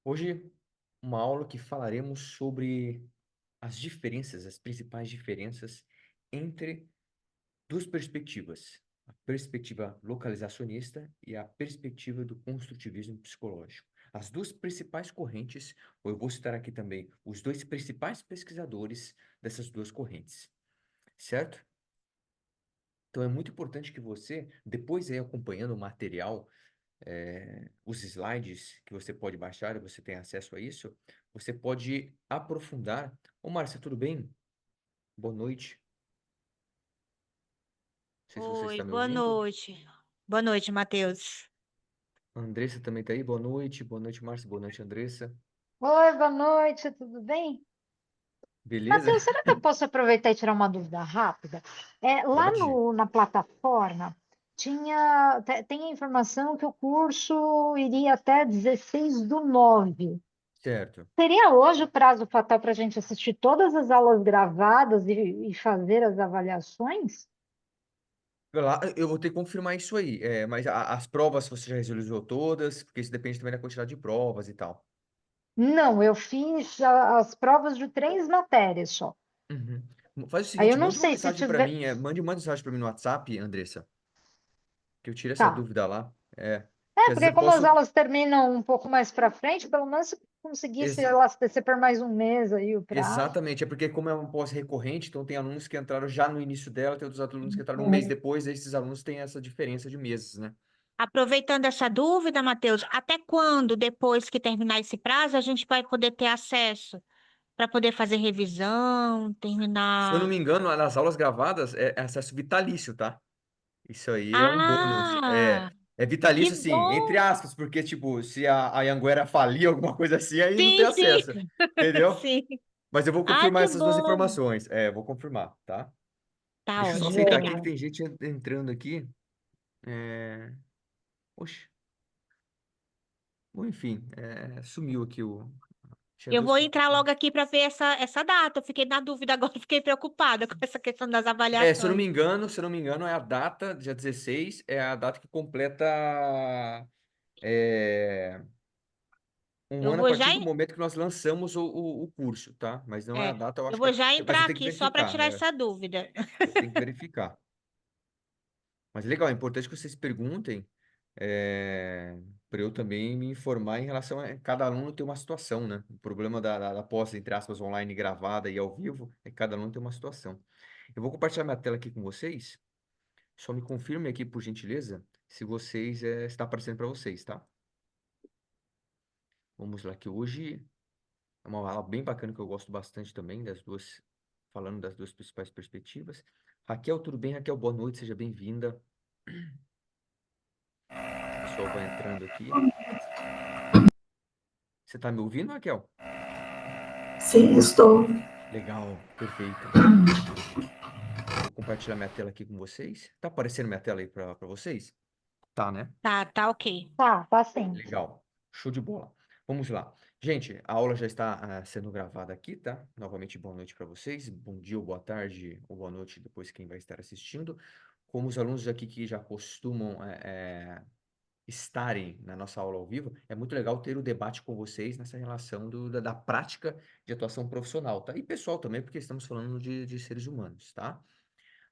Hoje, uma aula que falaremos sobre as principais diferenças entre duas perspectivas, a perspectiva localizacionista e a perspectiva do construtivismo psicológico. As duas principais correntes, ou eu vou citar aqui também os dois principais pesquisadores dessas duas correntes, certo? Então é muito importante que você, depois aí acompanhando o material, os slides que você pode baixar, e você tem acesso a isso, você pode aprofundar. Ô, Márcia, tudo bem? Boa noite. Não sei se você Oi, está me boa ouvindo. noite. Boa noite, Matheus. A Andressa também está aí. Boa noite. Boa noite, Márcia. Boa noite, Andressa. Oi, boa noite, tudo bem? Beleza? Matheus, será que eu posso aproveitar e tirar uma dúvida rápida? Lá Pode? na plataforma tem a informação que o curso iria até 16/9. Certo. Seria hoje o prazo fatal para a gente assistir todas as aulas gravadas e fazer as avaliações? Eu vou ter que confirmar isso aí. Mas as provas você já resolveu todas, porque isso depende também da quantidade de provas e tal. Não, eu fiz as provas de 3 matérias só. Uhum. Faz o Aí eu seguinte, não mande uma sei se mensagem para tiver. mim, mande uma mensagem para mim no WhatsApp, Andressa, que eu tiro essa Tá. dúvida lá. Que É, às vezes porque eu como as posso. aulas terminam um pouco mais para frente, pelo menos se conseguisse elastecer por mais um mês aí o prazo. Exatamente, é porque como é uma pós recorrente, então tem alunos que entraram já no início dela, tem outros alunos que entraram um mês Uhum. depois, e esses alunos têm essa diferença de meses, né? Aproveitando essa dúvida, Matheus, até quando, depois que terminar esse prazo, a gente vai poder ter acesso para poder fazer revisão, Se eu não terminar? me engano, nas aulas gravadas é acesso vitalício, tá? Isso aí é um bônus. Ah, É que vitalício, assim, entre bom! aspas, porque, tipo, se a Anhanguera falir, alguma coisa assim, aí não tem Sim, sim, acesso, entendeu? sim. Mas eu vou Ah, confirmar que essas duas bom! informações. Vou confirmar, tá? Tá Deixa eu só ótimo, aceitar aqui que obrigada. tem gente entrando aqui. É... Oxe, bom, enfim, sumiu aqui o. Tinha Eu duas vou pessoas. entrar logo aqui para ver essa data. Eu fiquei na dúvida agora, fiquei preocupada com essa questão das Se eu não me avaliações. engano, se eu não me engano, é a data, dia 16, é a data que completa é, um Eu ano a vou partir já, do momento que nós lançamos o curso, tá? Mas não é a é, data, eu eu acho que vou é. já Mas eu entrar tenho que aqui só para verificar, tirar essa dúvida. eu tenho que verificar. Mas legal, é importante que vocês perguntem, para eu também me informar em relação a cada aluno ter uma situação, né? O problema da pós, entre aspas, online gravada e ao vivo é que cada aluno tem uma situação. Eu vou compartilhar minha tela aqui com vocês. Só me confirme aqui, por gentileza, se vocês está aparecendo para vocês, tá? Vamos lá, que hoje é uma aula bem bacana que eu gosto bastante também, das duas, falando das duas principais perspectivas. Raquel, tudo bem? Raquel, boa noite, seja bem-vinda. O pessoal vai entrando aqui. Você está me ouvindo, Raquel? Sim, estou. Legal, perfeito. Vou compartilhar minha tela aqui com vocês. Tá aparecendo minha tela aí para vocês? Tá, né? Tá ok. Tá sim. Legal. Show de bola. Vamos lá. Gente, a aula já está sendo gravada aqui, tá? Novamente, boa noite para vocês. Bom dia, ou boa tarde, ou boa noite, depois quem vai estar assistindo. Como os alunos aqui que já costumam estarem na nossa aula ao vivo, é muito legal ter o debate com vocês nessa relação da prática de atuação profissional, tá? E pessoal também, porque estamos falando de seres humanos, tá?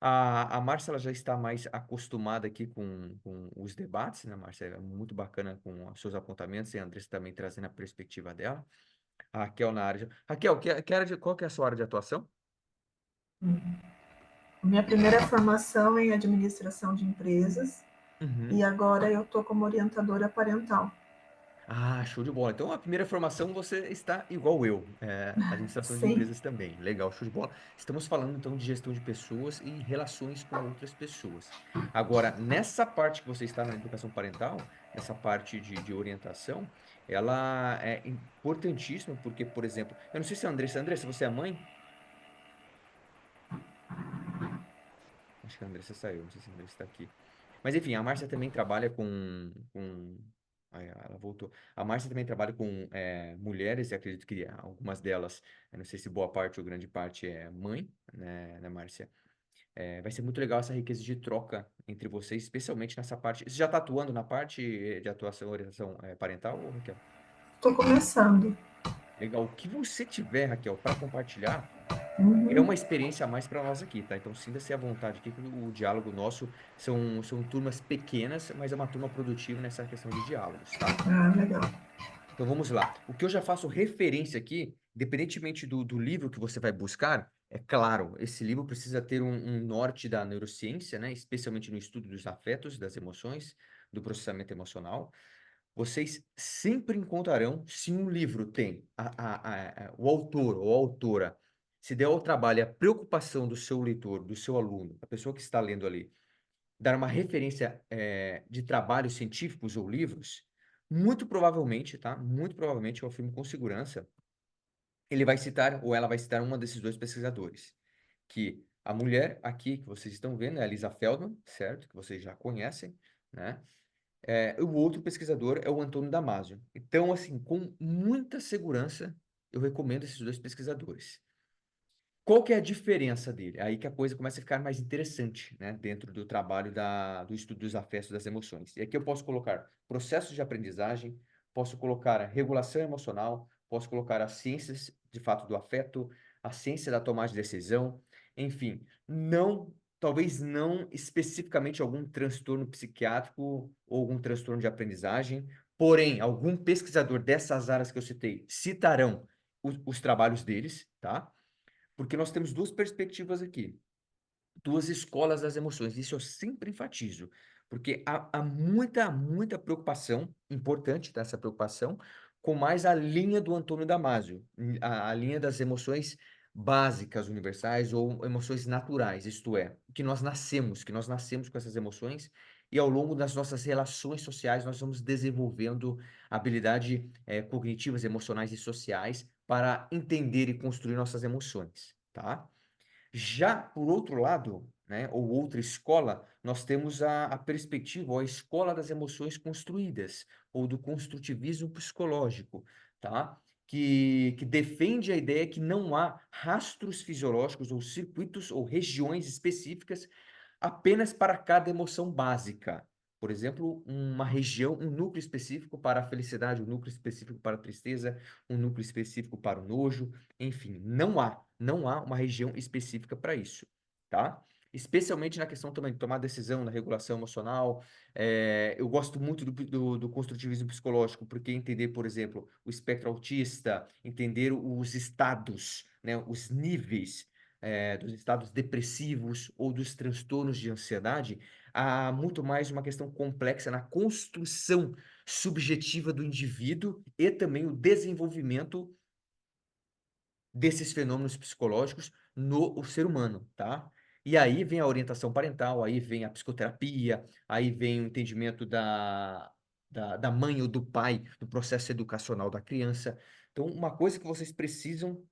A Márcia ela já está mais acostumada aqui com os debates, né, Márcia? É muito bacana com os seus apontamentos e a Andressa também trazendo a perspectiva dela. A Raquel na área. Raquel, qual que é a sua área de atuação? Minha primeira formação é em administração de empresas e Uhum. agora eu estou como orientadora parental. Ah, show de bola. Então, a primeira formação você está igual eu, administração de Sim. empresas também. Legal, show de bola. Estamos falando então de gestão de pessoas e relações com outras pessoas. Agora, nessa parte que você está na educação parental, nessa parte de orientação, ela é importantíssima porque, por exemplo, eu não sei se é a Andressa, você é mãe? Acho que a Andressa saiu, não sei se a Andressa está aqui. Mas enfim, a Márcia também trabalha com. Aí, ela voltou. A Márcia também trabalha com mulheres, e acredito que algumas delas, eu não sei se boa parte ou grande parte é mãe, né, Márcia? Vai ser muito legal essa riqueza de troca entre vocês, especialmente nessa parte. Você já está atuando na parte de atuação, orientação parental, ou Raquel? Estou começando. Legal. O que você tiver, Raquel, para compartilhar, é Uhum. uma experiência a mais para nós aqui, tá? Então, sinta-se à vontade aqui, que o diálogo nosso são turmas pequenas, mas é uma turma produtiva nessa questão de diálogos, tá? Ah, legal. Então, vamos lá. O que eu já faço referência aqui, independentemente do livro que você vai buscar, é claro, esse livro precisa ter um norte da neurociência, né? Especialmente no estudo dos afetos, das emoções, do processamento emocional. Vocês sempre encontrarão, se um livro tem o autor ou a autora, se der ao trabalho e a preocupação do seu leitor, do seu aluno, a pessoa que está lendo ali, dar uma referência de trabalhos científicos ou livros, muito provavelmente, tá? Muito provavelmente, eu afirmo com segurança, ele vai citar ou ela vai citar uma desses dois pesquisadores. Que a mulher aqui que vocês estão vendo é a Lisa Feldman, certo? Que vocês já conhecem, né? O outro pesquisador é o Antônio Damasio. Então, assim, com muita segurança, eu recomendo esses dois pesquisadores. Qual que é a diferença dele? Aí que a coisa começa a ficar mais interessante, né? Dentro do trabalho do estudo dos afetos das emoções. E aqui eu posso colocar processos de aprendizagem, posso colocar a regulação emocional, posso colocar as ciências, de fato, do afeto, a ciência da tomada de decisão, enfim, talvez não especificamente algum transtorno psiquiátrico ou algum transtorno de aprendizagem, porém, algum pesquisador dessas áreas que eu citei citarão os trabalhos deles, tá? Porque nós temos duas perspectivas aqui, duas escolas das emoções. Isso eu sempre enfatizo, porque há muita preocupação, importante tá, essa preocupação, com mais a linha do Antônio Damasio, a linha das emoções básicas, universais ou emoções naturais, isto é, que nós nascemos com essas emoções e ao longo das nossas relações sociais nós vamos desenvolvendo habilidades cognitivas, emocionais e sociais para entender e construir nossas emoções, tá? Já por outro lado, né, ou outra escola, nós temos a perspectiva, ou a escola das emoções construídas, ou do construtivismo psicológico, tá? Que defende a ideia que não há rastros fisiológicos, ou circuitos, ou regiões específicas apenas para cada emoção básica. Por exemplo, uma região, um núcleo específico para a felicidade, um núcleo específico para a tristeza, um núcleo específico para o nojo, enfim, não há uma região específica para isso, tá? Especialmente na questão também de tomar decisão, na regulação emocional. Eu gosto muito do construtivismo psicológico, porque entender, por exemplo, o espectro autista, entender os estados, né, os níveis dos estados depressivos ou dos transtornos de ansiedade, há muito mais uma questão complexa na construção subjetiva do indivíduo e também o desenvolvimento desses fenômenos psicológicos no o ser humano, tá? E aí vem a orientação parental, aí vem a psicoterapia, aí vem o entendimento da mãe ou do pai, do processo educacional da criança. Então, uma coisa que vocês precisam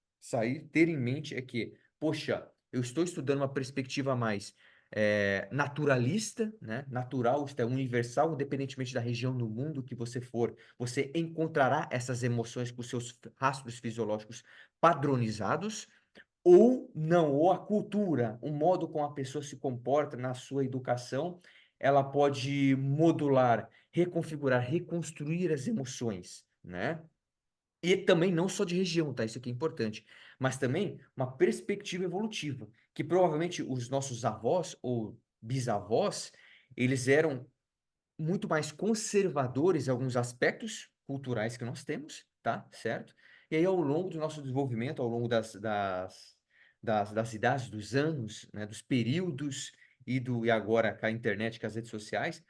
ter em mente é que, poxa, eu estou estudando uma perspectiva mais naturalista, né? Natural, isto é universal, independentemente da região no mundo que você for, você encontrará essas emoções com seus rastros fisiológicos padronizados, ou não, ou a cultura, o modo como a pessoa se comporta na sua educação, ela pode modular, reconfigurar, reconstruir as emoções, né? E também não só de região, tá? Isso aqui é importante, mas também uma perspectiva evolutiva, que provavelmente os nossos avós ou bisavós, eles eram muito mais conservadores em alguns aspectos culturais que nós temos, tá? Certo? E aí, ao longo do nosso desenvolvimento, ao longo das idades, dos anos, né, dos períodos e agora com a internet, com as redes sociais,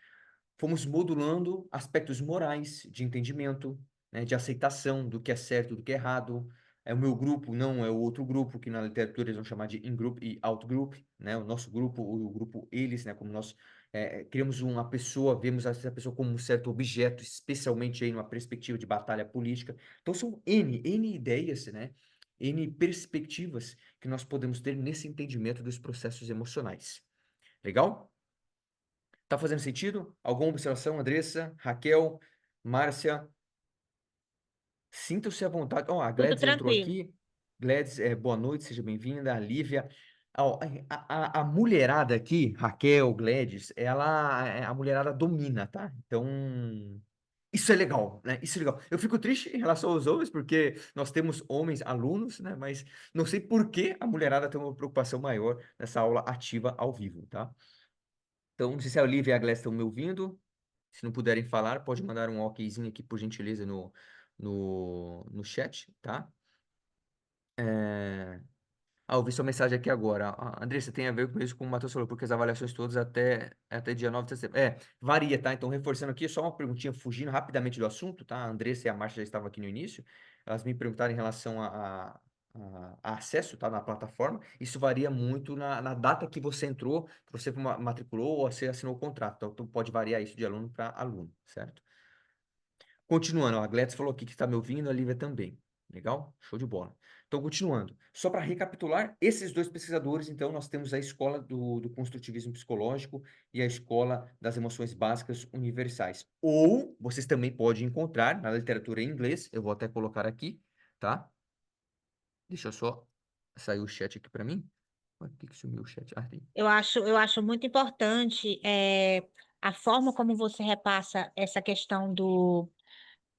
fomos modulando aspectos morais, de entendimento, né, de aceitação do que é certo, do que é errado. É o meu grupo, não é o outro grupo, que na literatura eles vão chamar de in-group e out-group, né? O nosso grupo, o grupo eles, né? Como nós criamos uma pessoa, vemos essa pessoa como um certo objeto, especialmente aí numa perspectiva de batalha política. Então são N ideias, né? N perspectivas que nós podemos ter nesse entendimento dos processos emocionais. Legal? Tá fazendo sentido? Alguma observação, Andressa, Raquel, Márcia? Sintam-se à vontade. Ó, a Tudo Gladys entrou tranquilo. aqui. Gladys, boa noite, seja bem-vinda. A Lívia. Ó, a mulherada aqui, Raquel, Gladys, a mulherada domina, tá? Então, Isso é legal, né? Isso é legal. Eu fico triste em relação aos homens, porque nós temos homens alunos, né? Mas não sei por que a mulherada tem uma preocupação maior nessa aula ativa ao vivo, tá? Então, não sei se a Olivia e a Gleice estão me ouvindo. Se não puderem falar, pode mandar um okzinho aqui, por gentileza, no chat, tá? Eu vi sua mensagem aqui agora. Andressa, tem a ver com isso como o Matheus falou, porque as avaliações todas até dia 9 de setembro. Varia, tá? Então, reforçando aqui, só uma perguntinha, fugindo rapidamente do assunto, tá? A Andressa e a Márcia já estavam aqui no início. Elas me perguntaram em relação a acesso, tá? Na plataforma. Isso varia muito na data que você entrou, que você matriculou ou você assinou o contrato. Então, pode variar isso de aluno para aluno, certo? Continuando, ó, a Gladys falou aqui que está me ouvindo, a Lívia também. Legal? Show de bola. Então, continuando. Só para recapitular, esses dois pesquisadores, então, nós temos a escola do construtivismo psicológico e a escola das emoções básicas universais. Ou vocês também podem encontrar na literatura em inglês, eu vou até colocar aqui, tá? Deixa eu só sair o chat aqui para mim. Por que sumiu o chat? Ah, tem. Eu acho muito importante a forma como você repassa essa questão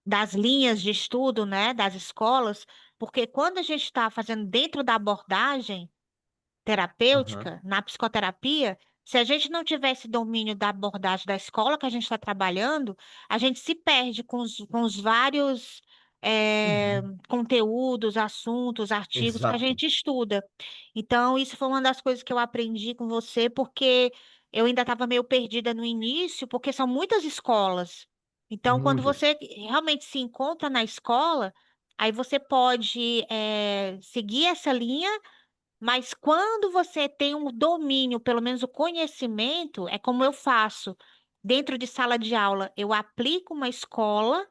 das linhas de estudo, né, das escolas, porque quando a gente está fazendo dentro da abordagem Aham. terapêutica, na psicoterapia, se a gente não tiver esse domínio da abordagem da escola que a gente está trabalhando, a gente se perde com os vários conteúdos, assuntos, artigos que a Exato. gente estuda. Então, isso foi uma das coisas que eu aprendi com você, porque eu ainda estava meio perdida no início, porque são muitas escolas. Então, quando Muitas. você realmente se encontra na escola, aí você pode seguir essa linha, mas quando você tem um domínio, pelo menos o conhecimento, é como eu faço. Dentro de sala de aula, eu aplico uma escola,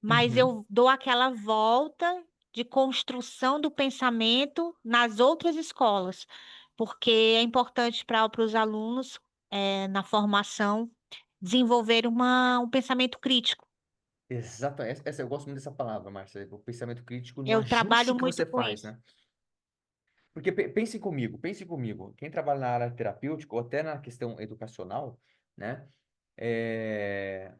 mas Uhum. eu dou aquela volta de construção do pensamento nas outras escolas, porque é importante para os alunos, na formação, desenvolver um pensamento crítico. Exato. Eu gosto muito dessa palavra, Márcia. O pensamento crítico no Eu ajuste trabalho que muito você com faz, isso. né? Porque pensem comigo, pensem comigo. Quem trabalha na área terapêutica ou até na questão educacional, né?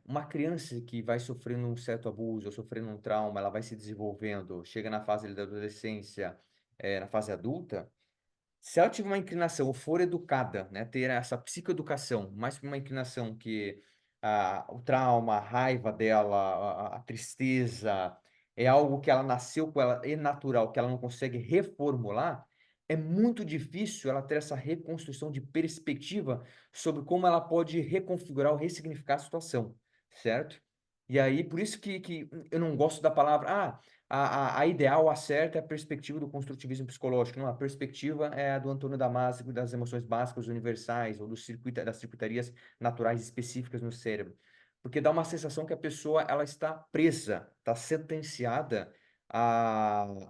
Uma criança que vai sofrendo um certo abuso ou sofrendo um trauma, ela vai se desenvolvendo, chega na fase ali da adolescência, na fase adulta. Se ela tiver uma inclinação ou for educada, né, ter essa psicoeducação, mais para uma inclinação que o trauma, a raiva dela, a tristeza, é algo que ela nasceu com ela, é natural, que ela não consegue reformular, é muito difícil ela ter essa reconstrução de perspectiva sobre como ela pode reconfigurar ou ressignificar a situação, certo? E aí, por isso que eu não gosto da palavra, a ideal, a certa é a perspectiva do construtivismo psicológico. Não, a perspectiva é a do Antônio Damasio, das emoções básicas universais, ou das circuitarias naturais específicas no cérebro. Porque dá uma sensação que a pessoa ela está presa, está sentenciada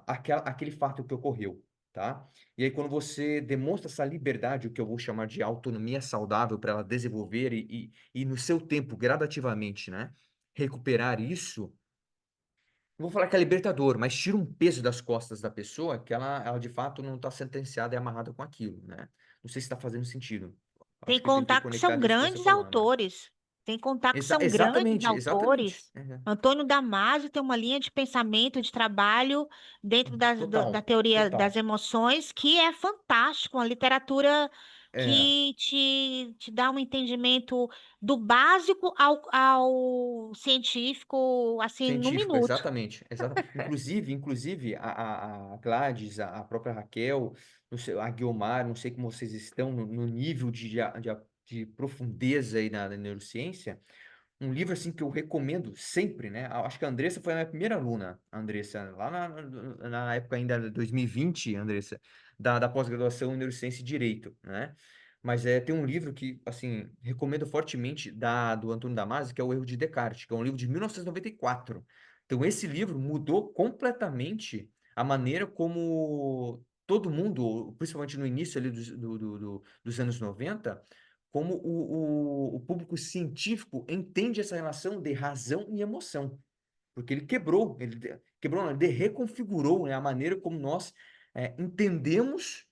àquele fato que ocorreu, tá? E aí, quando você demonstra essa liberdade, o que eu vou chamar de autonomia saudável para ela desenvolver e no seu tempo, gradativamente, né, recuperar isso. Não vou falar que é libertador, mas tira um peso das costas da pessoa que ela de fato não está sentenciada e amarrada com aquilo, né? Não sei se está fazendo sentido. Tem Acho que que eu tentei contar que são conectar nisso que você grandes falou, né, Márcio? autores. Tem que contar que são grandes Exatamente, exatamente. autores. Antônio Damasio tem uma linha de pensamento, de trabalho dentro da Total, teoria das total. emoções que é fantástico, uma literatura É, que te dá um entendimento do básico ao científico, assim, num científico, minuto. exatamente, inclusive a Gladys, a própria Raquel, não sei, a Guiomar, não sei como vocês estão no nível de profundeza aí na neurociência. Um livro assim que eu recomendo sempre, né? Acho que a Andressa foi a minha primeira aluna, a Andressa, lá na época ainda de 2020, Andressa, da pós-graduação em Neurociência e Direito, né? Mas tem um livro que, assim, recomendo fortemente do Antônio Damasio, que é O Erro de Descartes, que é um livro de 1994. Então, esse livro mudou completamente a maneira como todo mundo, principalmente no início ali dos anos 90, como o público científico entende essa relação de razão e emoção. Porque ele quebrou, quebrou, não, ele reconfigurou, né, a maneira como nós entendemos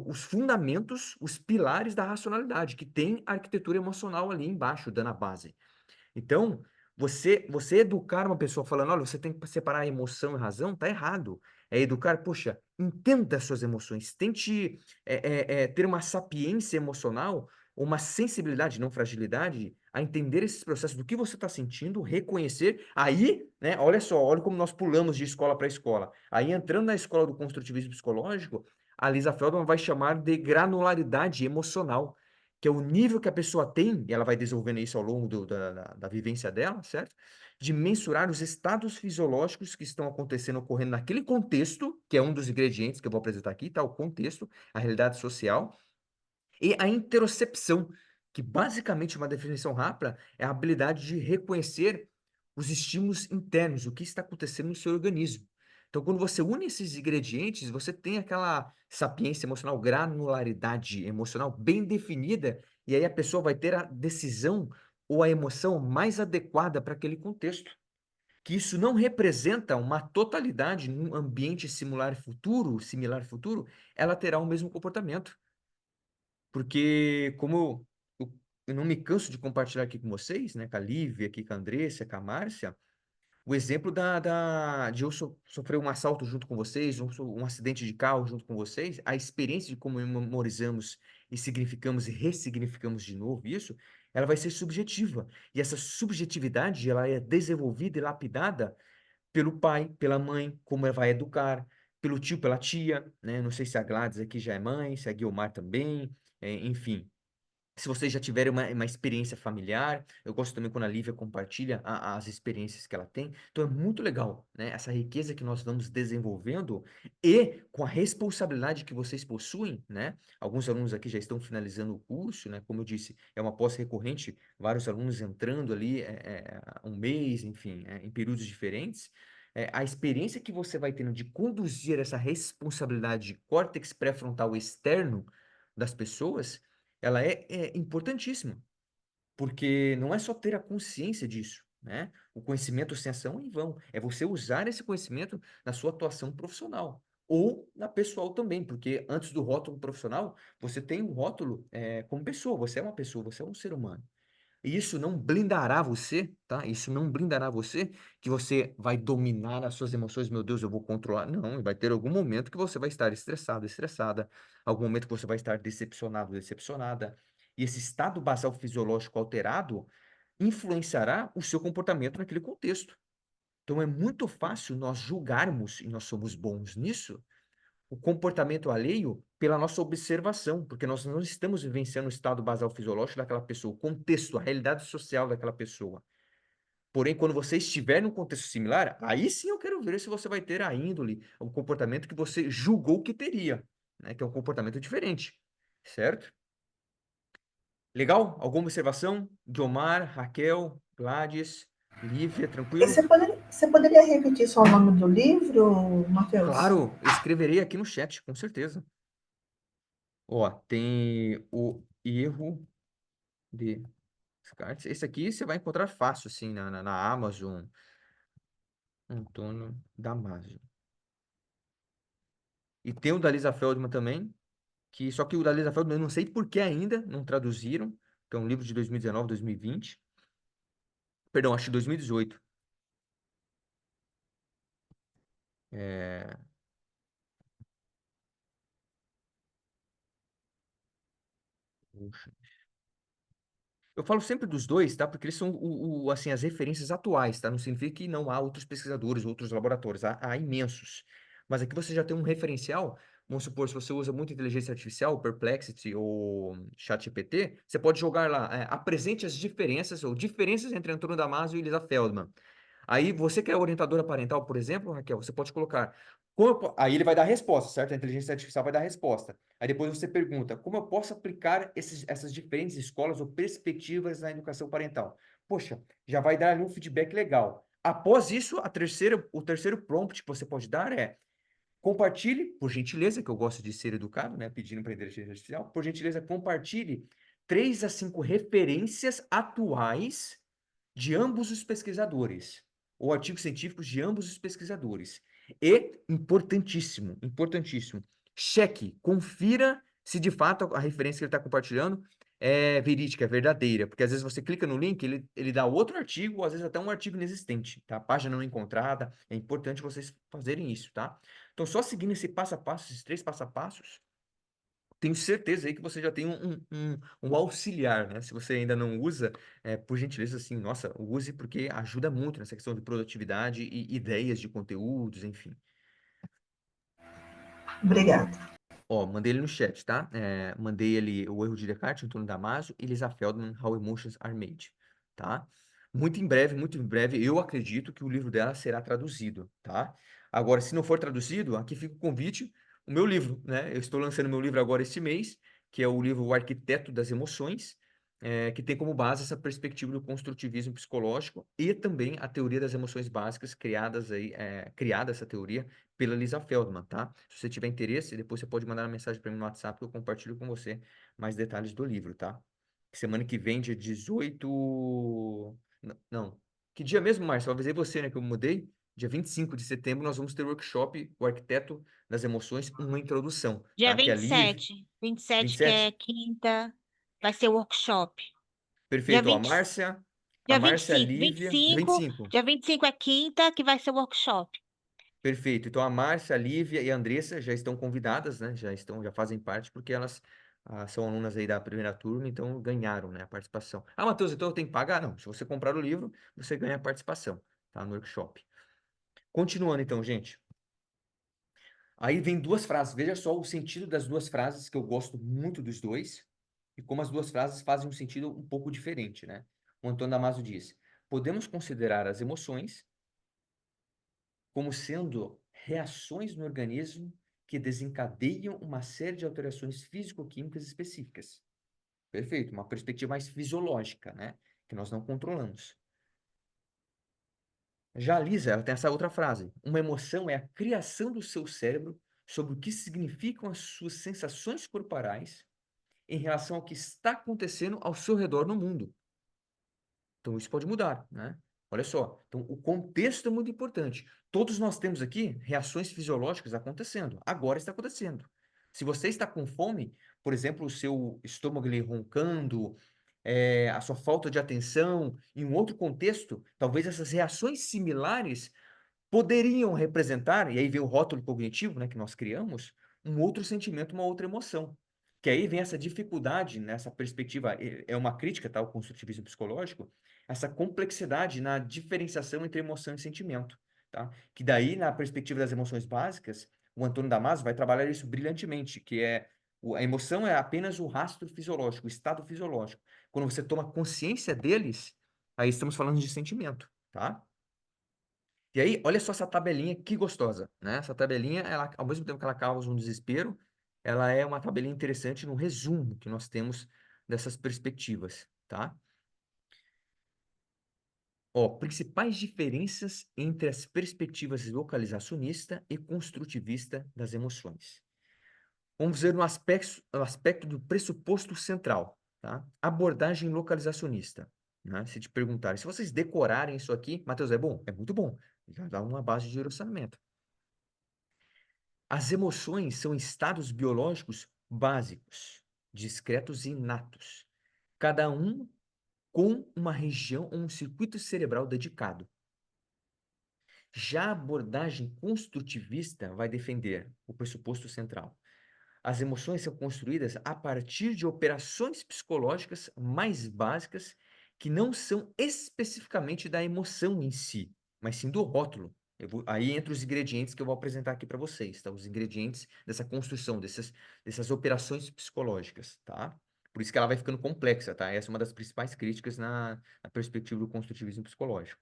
os fundamentos, os pilares da racionalidade, que tem a arquitetura emocional ali embaixo, dando a base. Então, Você educar uma pessoa falando, olha, você tem que separar emoção e razão, tá errado. É educar, poxa, entenda as suas emoções, tente ter uma sapiência emocional, uma sensibilidade, não fragilidade, a entender esses processos do que você está sentindo, reconhecer. Aí, né, olha só, olha como nós pulamos de escola para escola. Aí, entrando na escola do construtivismo psicológico, a Lisa Feldman vai chamar de granularidade emocional, que é o nível que a pessoa tem, e ela vai desenvolvendo isso ao longo da vivência dela, certo? De mensurar os estados fisiológicos que estão acontecendo, ocorrendo naquele contexto, que é um dos ingredientes que eu vou apresentar aqui, tá? O contexto, a realidade social, e a interocepção, que basicamente uma definição rápida é a habilidade de reconhecer os estímulos internos, o que está acontecendo no seu organismo. Então, quando você une esses ingredientes, você tem aquela sapiência emocional, granularidade emocional bem definida, e aí a pessoa vai ter a decisão ou a emoção mais adequada para aquele contexto. Que isso não representa uma totalidade num ambiente similar futuro, ela terá o mesmo comportamento. Porque, como eu não me canso de compartilhar aqui com vocês, né, com a Lívia, aqui com a Andressa, com a Márcia, o exemplo de eu sofrer um assalto junto com vocês, um acidente de carro junto com vocês, a experiência de como memorizamos e significamos e ressignificamos de novo isso, ela vai ser subjetiva. E essa subjetividade, ela é desenvolvida e lapidada pelo pai, pela mãe, como ela vai educar, pelo tio, pela tia, né? Não sei se a Gladys aqui já é mãe, se a Guiomar também, enfim. Se vocês já tiverem uma experiência familiar, eu gosto também quando a Lívia compartilha as experiências que ela tem. Então é muito legal, né? Essa riqueza que nós vamos desenvolvendo e com a responsabilidade que vocês possuem, né? Alguns alunos aqui já estão finalizando o curso, né? Como eu disse, é uma pós recorrente, vários alunos entrando ali um mês, enfim, em períodos diferentes. A experiência que você vai tendo de conduzir essa responsabilidade de córtex pré-frontal externo das pessoas, ela é importantíssima, porque não é só ter a consciência disso, né? O conhecimento sem ação é em vão. É você usar esse conhecimento na sua atuação profissional ou na pessoal também, porque antes do rótulo profissional, você tem um rótulo como pessoa. Você é uma pessoa, você é um ser humano. E isso não blindará você, tá? Isso não blindará você que você vai dominar as suas emoções, meu Deus, eu vou controlar. Não, vai ter algum momento que você vai estar estressado, estressada, algum momento que você vai estar decepcionado, decepcionada. E esse estado basal fisiológico alterado influenciará o seu comportamento naquele contexto. Então é muito fácil nós julgarmos, e nós somos bons nisso, o comportamento alheio pela nossa observação, porque nós não estamos vivenciando o estado basal fisiológico daquela pessoa, o contexto, a realidade social daquela pessoa. Porém, quando você estiver num contexto similar, aí sim eu quero ver se você vai ter a índole, o comportamento que você julgou que teria, né? Que é um comportamento diferente, certo? Legal? Alguma observação? Guiomar, Raquel, Gladys, Lívia, E tranquilo? você poderia repetir só o nome do livro, Matheus? Claro, escreverei aqui no chat, com certeza. Ó, tem o erro de Descartes. Esse aqui você vai encontrar fácil, assim, na Amazon. Antônio Damasio. E tem o da Lisa Feldman também, só que o da Lisa Feldman eu não sei por que ainda não traduziram, que é um livro de 2019, 2020. Perdão, acho que 2018. É... Puxa. Eu falo sempre dos dois, tá? Porque eles são assim, as referências atuais, tá? Não significa que não há outros pesquisadores, outros laboratórios. Há imensos. Mas aqui você já tem um referencial. Vamos supor, se você usa muito inteligência artificial, Perplexity ou ChatGPT, você pode jogar lá, apresente as diferenças ou diferenças entre Antônio Damasio e Lisa Feldman. Aí você que é orientadora parental, por exemplo, Raquel, você pode colocar. Aí ele vai dar a resposta, certo? A inteligência artificial vai dar a resposta. Aí depois você pergunta, como eu posso aplicar essas diferentes escolas ou perspectivas na educação parental? Poxa, já vai dar ali um feedback legal. Após isso, o terceiro prompt que você pode dar é compartilhe, por gentileza, que eu gosto de ser educado, né? Pedindo para a inteligência artificial, por gentileza, compartilhe 3 a 5 referências atuais de ambos os pesquisadores, ou artigos científicos de ambos os pesquisadores. E, importantíssimo, importantíssimo, cheque, confira se de fato a referência que ele está compartilhando é verídica, é verdadeira, porque às vezes você clica no link, ele dá outro artigo, ou às vezes até um artigo inexistente, tá? Página não encontrada, é importante vocês fazerem isso, tá? Então, só seguindo esse passo a passo, esses 3 passo a passos, tenho certeza aí que você já tem um auxiliar, né? Se você ainda não usa, por gentileza, assim, nossa, use porque ajuda muito nessa questão de produtividade e ideias de conteúdos, enfim. Obrigada. Ó, mandei ele no chat, tá? Mandei ele O Erro de Descartes, Antônio Damasio e Lisa Feldman, How Emotions Are Made, tá? Muito em breve, eu acredito que o livro dela será traduzido, tá? Agora, se não for traduzido, aqui fica o convite, o meu livro, né? Eu estou lançando meu livro agora este mês, que é o livro O Arquiteto das Emoções, que tem como base essa perspectiva do construtivismo psicológico e também a teoria das emoções básicas criada essa teoria pela Lisa Feldman, tá? Se você tiver interesse, depois você pode mandar uma mensagem para mim no WhatsApp que eu compartilho com você mais detalhes do livro, tá? Semana que vem, dia 18... Não. Que dia mesmo, Márcio? Eu avisei você, né, que eu mudei. Dia 25 de setembro, nós vamos ter o workshop O Arquiteto das Emoções, uma introdução, Dia tá? Que a vinte e Lívia... sete 27 que 27? é quinta, vai ser o workshop. Dia Perfeito. Ó, 20, a dia vinte e Márcia, a cinco vinte e Lívia... Dia cinco 25. dia 25 é quinta, que vai ser o workshop. Perfeito. Então a Márcia, a Lívia e a Andressa já estão convidadas, né? Já fazem parte, porque elas são alunas aí da primeira turma, então ganharam, né, a participação. Ah, Matheus, então eu tenho que pagar? Não. Se você comprar o livro, você ganha a participação, tá? No workshop. Continuando, então, gente. Aí vem 2 frases. Veja só o sentido das 2 frases, que eu gosto muito dos dois, e como as 2 frases fazem um sentido um pouco diferente, né? O Antônio Damasio diz: podemos considerar as emoções como sendo reações no organismo que desencadeiam uma série de alterações físico-químicas específicas. Perfeito, uma perspectiva mais fisiológica, né? Que nós não controlamos. Já a Lisa, ela tem essa outra frase. Uma emoção é a criação do seu cérebro sobre o que significam as suas sensações corporais em relação ao que está acontecendo ao seu redor no mundo. Então, isso pode mudar, né? Olha só. Então, o contexto é muito importante. Todos nós temos aqui reações fisiológicas acontecendo. Agora está acontecendo. Se você está com fome, por exemplo, o seu estômago ali roncando, a sua falta de atenção, em um outro contexto, talvez essas reações similares poderiam representar, e aí vem o rótulo cognitivo, né, que nós criamos, um outro sentimento, uma outra emoção. Que aí vem essa dificuldade nessa perspectiva, é uma crítica, tá, ao construtivismo psicológico, essa complexidade na diferenciação entre emoção e sentimento, tá? Que daí, na perspectiva das emoções básicas, o Antônio Damasio vai trabalhar isso brilhantemente, que a emoção é apenas o rastro fisiológico, o estado fisiológico. Quando você toma consciência deles, aí estamos falando de sentimento, tá? E aí, olha só essa tabelinha, que gostosa, né? Essa tabelinha, ela, ao mesmo tempo que ela causa um desespero, ela é uma tabelinha interessante no resumo que nós temos dessas perspectivas, tá? Ó, principais diferenças entre as perspectivas localizacionista e construtivista das emoções. Vamos ver no aspecto do pressuposto central, tá? Abordagem localizacionista, né? Se te perguntarem, se vocês decorarem isso aqui, Matheus, é bom? É muito bom. Já dá uma base de direcionamento. As emoções são estados biológicos básicos, discretos e inatos, cada um com uma região ou um circuito cerebral dedicado. Já a abordagem construtivista vai defender o pressuposto central. As emoções são construídas a partir de operações psicológicas mais básicas que não são especificamente da emoção em si, mas sim do rótulo. Aí entra os ingredientes que eu vou apresentar aqui para vocês, tá? Os ingredientes dessa construção, dessas operações psicológicas, tá? Por isso que ela vai ficando complexa, tá? Essa é uma das principais críticas na perspectiva do construtivismo psicológico.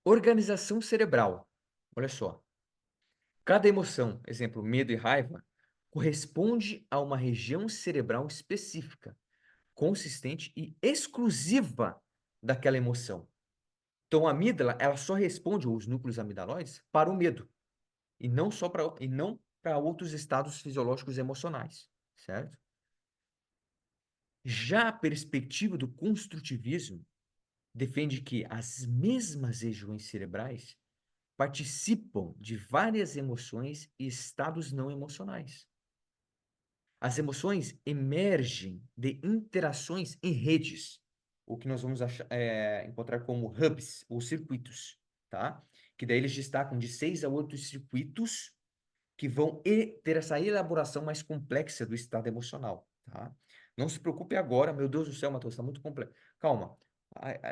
Organização cerebral. Olha só. Cada emoção, exemplo, medo e raiva, corresponde a uma região cerebral específica, consistente e exclusiva daquela emoção. Então, a amígdala, ela só responde, ou os núcleos amidalóides, para o medo, e não para outros estados fisiológicos e emocionais, certo? Já a perspectiva do construtivismo defende que as mesmas regiões cerebrais participam de várias emoções e estados não emocionais. As emoções emergem de interações em redes, o que nós vamos encontrar como hubs, ou circuitos, tá? Que daí eles destacam de 6 a 8 circuitos que vão ter essa elaboração mais complexa do estado emocional, tá? Não se preocupe agora, meu Deus do céu, Matheus, está muito complexo. Calma.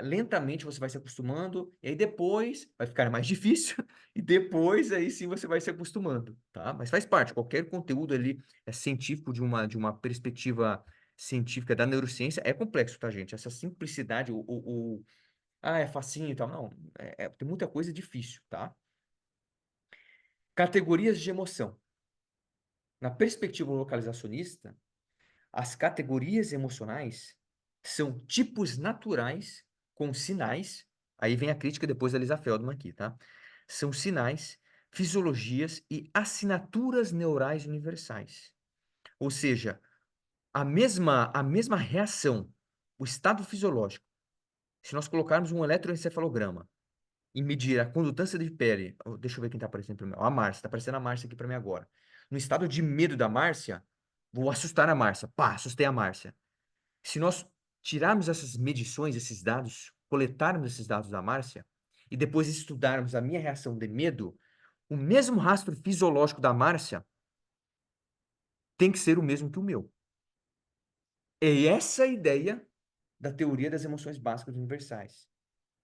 Lentamente você vai se acostumando, e aí depois vai ficar mais difícil, e depois aí sim você vai se acostumando, tá? Mas faz parte, qualquer conteúdo ali científico de uma perspectiva científica da neurociência é complexo, tá, gente? Essa simplicidade, é facinho e tal, não, tem muita coisa difícil, tá? Categorias de emoção. Na perspectiva localizacionista, as categorias emocionais são tipos naturais com sinais. Aí vem a crítica depois da Lisa Feldman aqui, tá? São sinais, fisiologias e assinaturas neurais universais. Ou seja, a mesma reação, o estado fisiológico. Se nós colocarmos um eletroencefalograma e medir a condutância de pele, deixa eu ver quem está aparecendo para mim. A Márcia, está aparecendo a Márcia aqui para mim agora. No estado de medo da Márcia, vou assustar a Márcia. Pá, assustei a Márcia. Se nós tirarmos essas medições, esses dados, coletarmos esses dados da Márcia, e depois estudarmos a minha reação de medo, o mesmo rastro fisiológico da Márcia tem que ser o mesmo que o meu. É essa a ideia da teoria das emoções básicas universais.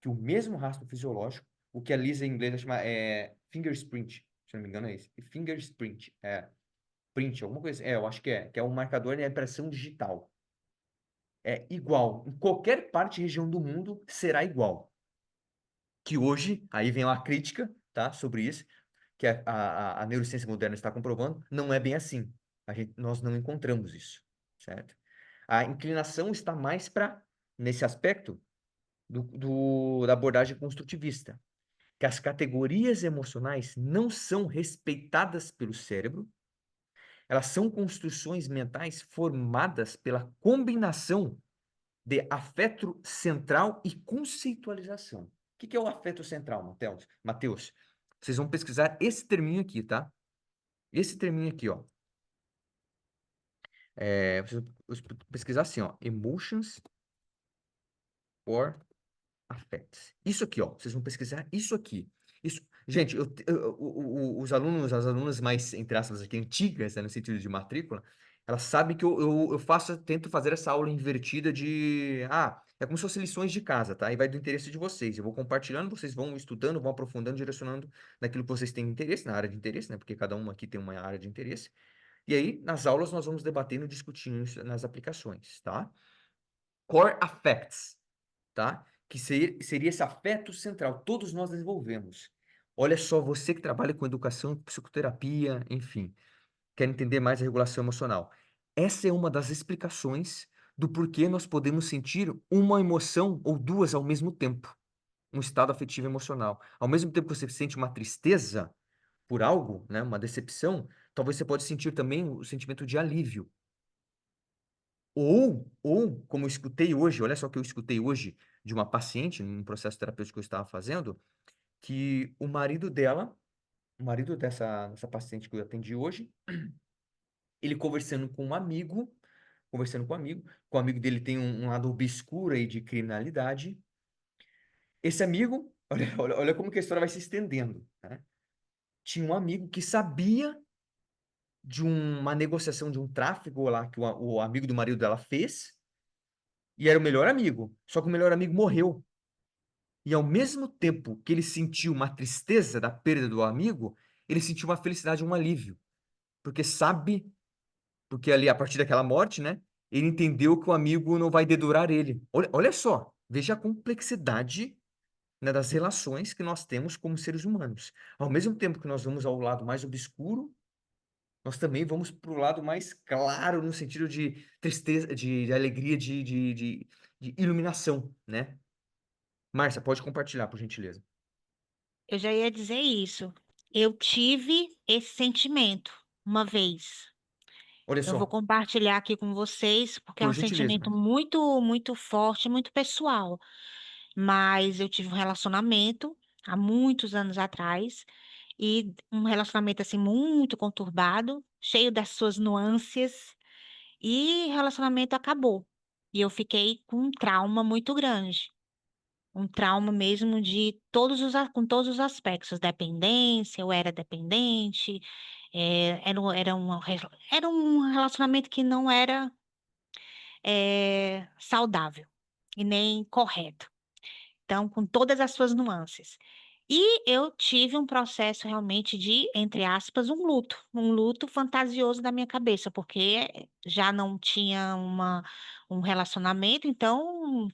Que o mesmo rastro fisiológico, o que a Lisa em inglês chama fingerprint, se não me engano é isso. Fingerprint, print, alguma coisa. Eu acho que é um marcador de impressão digital. É igual. Em qualquer parte e região do mundo será igual. Que hoje, aí vem uma crítica, tá, sobre isso, que a neurociência moderna está comprovando, não é bem assim. Nós não encontramos isso, certo? A inclinação está mais nesse aspecto, da abordagem construtivista, que as categorias emocionais não são respeitadas pelo cérebro, elas são construções mentais formadas pela combinação de afeto central e conceitualização. O que é o afeto central, Matheus? Vocês vão pesquisar esse terminho aqui, tá? Esse terminho aqui, ó. Vocês vão pesquisar assim, ó. Emotions or affects. Isso aqui, ó. Vocês vão pesquisar isso aqui. Isso, gente, os alunos, as alunas mais, entre aspas, aqui, antigas, né, no sentido de matrícula, elas sabem que eu tento fazer essa aula invertida é como se fossem lições de casa, tá? E vai do interesse de vocês. Eu vou compartilhando, vocês vão estudando, vão aprofundando, direcionando naquilo que vocês têm interesse, na área de interesse, né? Porque cada um aqui tem uma área de interesse. E aí, nas aulas, nós vamos debatendo, discutindo isso nas aplicações, tá? Core Affects, tá? Que seria esse afeto central. Todos nós desenvolvemos. Olha só, você que trabalha com educação, psicoterapia, enfim, quer entender mais a regulação emocional. Essa é uma das explicações do porquê nós podemos sentir uma emoção ou duas ao mesmo tempo. Um estado afetivo emocional. Ao mesmo tempo que você sente uma tristeza por algo, né, uma decepção, talvez você pode sentir também o sentimento de alívio. Ou, como eu escutei hoje, olha só o que eu escutei hoje de uma paciente, num processo terapêutico que eu estava fazendo, que o marido dessa paciente que eu atendi hoje, ele com o amigo dele tem um lado obscuro aí de criminalidade. Esse amigo, olha como que a história vai se estendendo, né? Tinha um amigo que sabia de uma negociação de um tráfico lá que o amigo do marido dela fez, e era o melhor amigo. Só que o melhor amigo morreu. E ao mesmo tempo que ele sentiu uma tristeza da perda do amigo, ele sentiu uma felicidade, um alívio. Porque ali, a partir daquela morte, né, ele entendeu que o amigo não vai dedurar ele. Olha só, veja a complexidade, né, das relações que nós temos como seres humanos. Ao mesmo tempo que nós vamos ao lado mais obscuro, nós também vamos para o lado mais claro, no sentido de tristeza, de alegria, de iluminação, né? Márcia, pode compartilhar, por gentileza. Eu já ia dizer isso. Eu tive esse sentimento uma vez. Olha Eu vou só, compartilhar aqui com vocês, porque é por um gentileza, sentimento Márcia. muito, muito forte, muito pessoal. Mas eu tive um relacionamento há muitos anos atrás, e um relacionamento assim muito conturbado, cheio das suas nuances. E o relacionamento acabou. E eu fiquei com um trauma muito grande. Um trauma mesmo de com todos os aspectos. Dependência, eu era dependente. Era um relacionamento que não era saudável e nem correto. Então, com todas as suas nuances. E eu tive um processo realmente de, entre aspas, um luto fantasioso da minha cabeça, porque já não tinha um relacionamento, então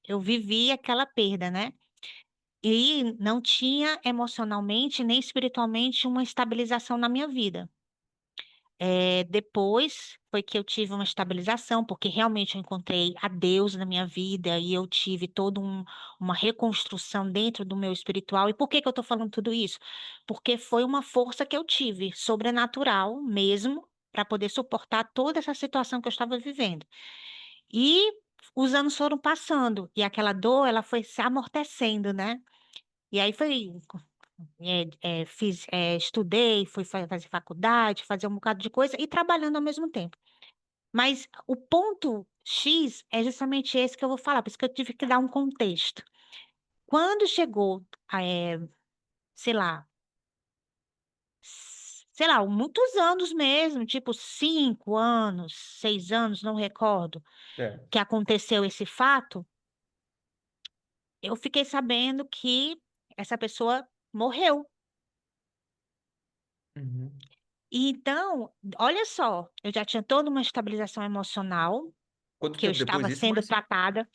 eu vivi aquela perda, né? E não tinha emocionalmente nem espiritualmente uma estabilização na minha vida. Depois foi que eu tive uma estabilização, porque realmente eu encontrei a Deus na minha vida e eu tive toda uma reconstrução dentro do meu espiritual. E por que que eu estou falando tudo isso? Porque foi uma força que eu tive, sobrenatural mesmo, para poder suportar toda essa situação que eu estava vivendo. E os anos foram passando e aquela dor, ela foi se amortecendo, né? E aí estudei, fui fazer faculdade, fazer um bocado de coisa e trabalhando ao mesmo tempo. Mas o ponto X é justamente esse que eu vou falar, por isso que eu tive que dar um contexto. Quando chegou, sei lá, sei lá, muitos anos mesmo, tipo 5 anos, 6 anos, não recordo, Certo. que aconteceu esse fato, eu fiquei sabendo que essa pessoa morreu. Uhum. E então, olha só, eu já tinha toda uma estabilização emocional, Quanto que eu tempo depois estava disso, sendo Márcia? tratada.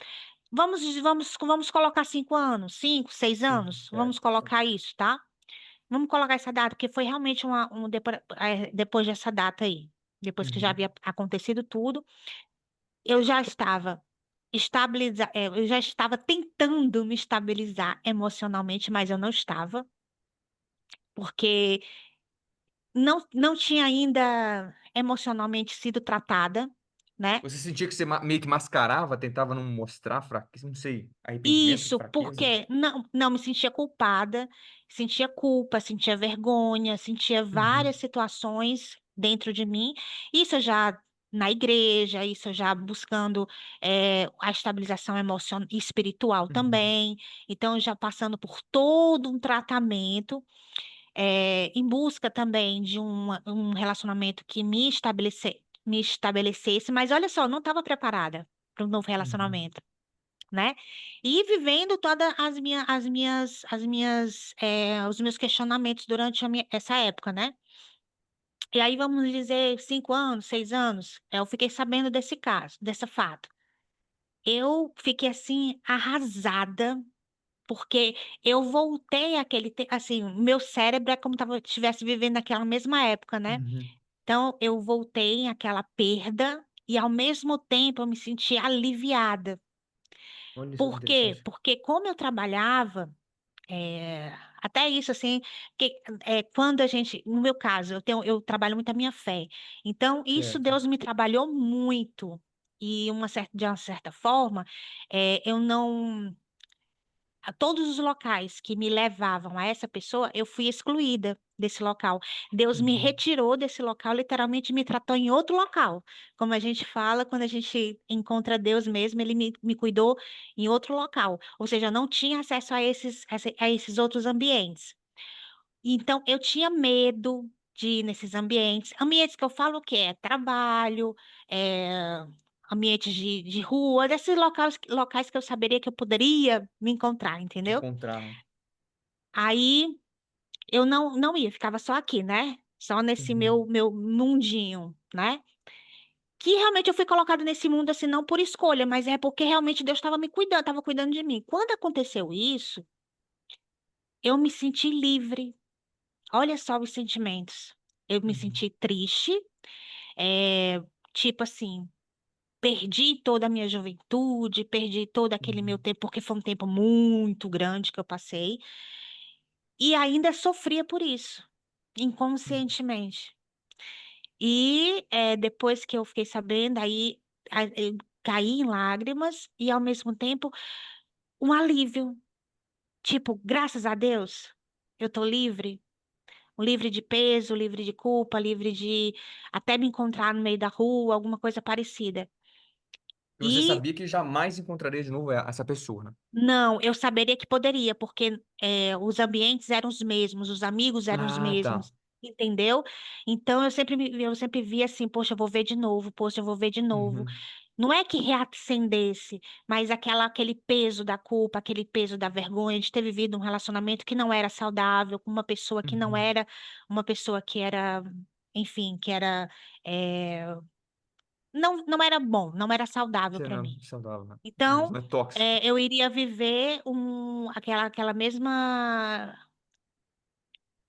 Vamos colocar 5 anos, 5, 6 anos, vamos Certo, certo. colocar isso, tá? Vamos colocar essa data, porque foi realmente depois dessa data aí, depois que já Uhum. havia acontecido tudo, eu já estava eu já estava tentando me estabilizar emocionalmente, mas eu não estava, porque não tinha ainda emocionalmente sido tratada, né? Você sentia que você meio que mascarava, tentava não mostrar fraqueza, não sei, arrependimento, Isso, fraqueza? porque não me sentia culpada, sentia culpa, sentia vergonha, sentia várias Uhum. situações dentro de mim. Isso eu já na igreja, isso eu já buscando a estabilização emocional e espiritual Uhum. também. Então, já passando por todo um tratamento, em busca também de um relacionamento que me estabelecesse. Mas olha só, eu não estava preparada para um novo Uhum. relacionamento, né? E vivendo todas os meus questionamentos durante essa época, né? E aí, vamos dizer, 5 anos, 6 anos, eu fiquei sabendo desse caso, desse fato. Eu fiquei, assim, arrasada, porque eu voltei assim, meu cérebro é como se estivesse vivendo naquela mesma época, né? Uhum. Então, eu voltei àquela perda e, ao mesmo tempo, eu me senti aliviada. Olha só que Por quê? interessante. Porque como eu trabalhava, é, até isso assim, que quando a gente, no meu caso, eu trabalho muito a minha fé. Então, isso Certo. Deus me trabalhou muito. E de uma certa forma, eu não a todos os locais que me levavam a essa pessoa, eu fui excluída desse local. Deus me Uhum. retirou desse local, literalmente me tratou em outro local. Como a gente fala, quando a gente encontra Deus mesmo, ele me cuidou em outro local. Ou seja, eu não tinha acesso a esses outros ambientes. Então, eu tinha medo de ir nesses ambientes. Ambientes que eu falo que é trabalho, é, ambientes de rua, desses locais que eu saberia que eu poderia me encontrar, Te entendeu? encontraram. Aí eu não ia, ficava só aqui, né? Só nesse Uhum. meu mundinho, né? Que realmente eu fui colocada nesse mundo assim, não por escolha, mas é porque realmente Deus estava me cuidando, estava cuidando de mim. Quando aconteceu isso, eu me senti livre. Olha só os sentimentos. Eu me Uhum. senti triste, é, tipo assim, perdi toda a minha juventude, perdi todo aquele meu Uhum. tempo, porque foi um tempo muito grande que eu passei, e ainda sofria por isso, Uhum. inconscientemente. E depois que eu fiquei sabendo, aí eu caí em lágrimas e, ao mesmo tempo, um alívio. Tipo, graças a Deus, eu tô livre. livre de peso, livre de culpa, livre de até me encontrar no meio da rua, alguma coisa parecida. E você E sabia que jamais encontraria de novo essa pessoa, né? não, eu saberia que poderia, porque os ambientes eram os mesmos, os amigos eram os Ah, tá. mesmos, entendeu? Então eu sempre via assim, poxa, eu vou ver de novo, poxa, eu vou ver de novo. Uhum, Não é que reacendesse, mas aquele peso da culpa, aquele peso da vergonha de ter vivido um relacionamento que não era saudável, com uma pessoa que não uhum. era uma pessoa que era, enfim, que era, não era bom, não era saudável Você para não, mim. saudável, né? Então, Não é tóxico. eu iria viver aquela mesma.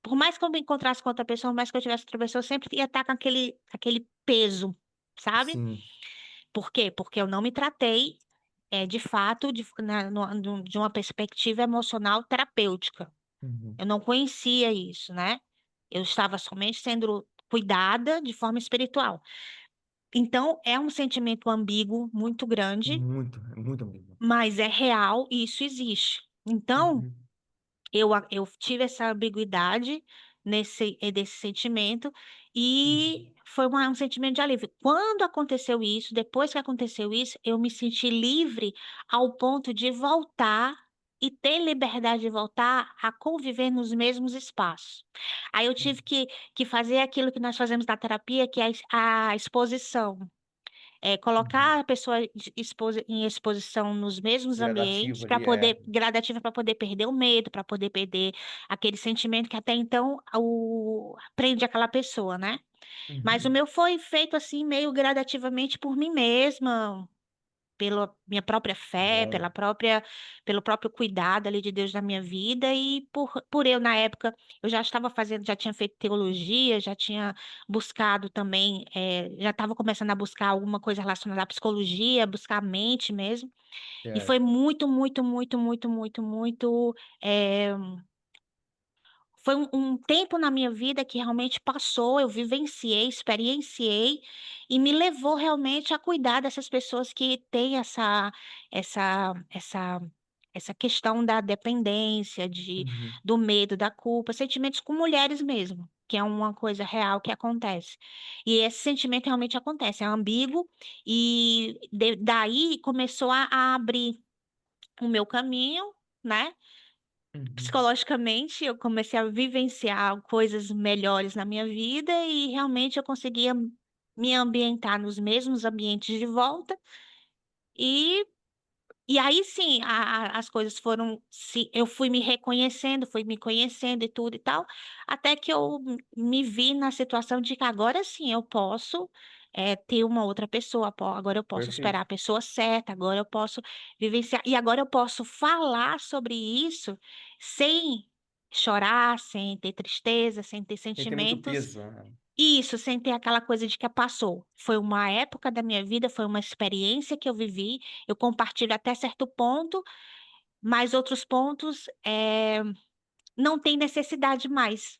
Por mais que eu me encontrasse com outra pessoa, por mais que eu tivesse outra pessoa, eu sempre ia estar com aquele peso, sabe? Sim. Por quê? Porque eu não me tratei, de fato, de uma perspectiva emocional terapêutica. Uhum, Eu não conhecia isso, né? Eu estava somente sendo cuidada de forma espiritual. Então, é um sentimento ambíguo muito grande, muito, é muito amigo. mas é real e isso existe. Então, Uhum, eu tive essa ambiguidade desse sentimento uhum, e foi um sentimento de alívio. Quando aconteceu isso, depois que aconteceu isso, eu me senti livre ao ponto de voltar e ter liberdade de voltar a conviver nos mesmos espaços. Aí eu tive que fazer aquilo que nós fazemos na terapia, que é a exposição. uhum. Colocar a pessoa em exposição nos mesmos Gradativo ambientes para ali, é. poder, gradativa para poder perder o medo, para poder perder aquele sentimento que até então prende aquela pessoa, né? Mas o Uhum. meu foi feito assim, meio gradativamente por mim mesma, pela minha própria fé, Bom, pelo próprio cuidado ali de Deus na minha vida e por eu, na época, eu já estava fazendo, já tinha feito teologia, já tinha buscado também, já estava começando a buscar alguma coisa relacionada à psicologia, buscar a mente mesmo, e foi certo. muito, muito, muito, muito, muito, muito, eh, foi um tempo na minha vida que realmente passou, eu vivenciei, experienciei e me levou realmente a cuidar dessas pessoas que têm essa, essa, essa questão da dependência, Uhum. do medo, da culpa, sentimentos com mulheres mesmo, que é uma coisa real que acontece. E esse sentimento realmente acontece, é ambíguo, e daí começou a abrir o meu caminho, né? Uhum. Psicologicamente, eu comecei a vivenciar coisas melhores na minha vida e realmente eu conseguia me ambientar nos mesmos ambientes de volta e e aí sim, as coisas foram, se eu fui me reconhecendo, fui me conhecendo e tudo e tal, até que eu me vi na situação de que agora sim eu posso ter uma outra pessoa, agora eu posso esperar Perfeito. a pessoa certa, agora eu posso vivenciar, e agora eu posso falar sobre isso sem chorar, sem ter tristeza, sem ter Sem ter muito sentimentos. peso, né? Isso, sem ter aquela coisa de que passou. Foi uma época da minha vida, foi uma experiência que eu vivi. Eu compartilho até certo ponto, mas outros pontos não tem necessidade mais.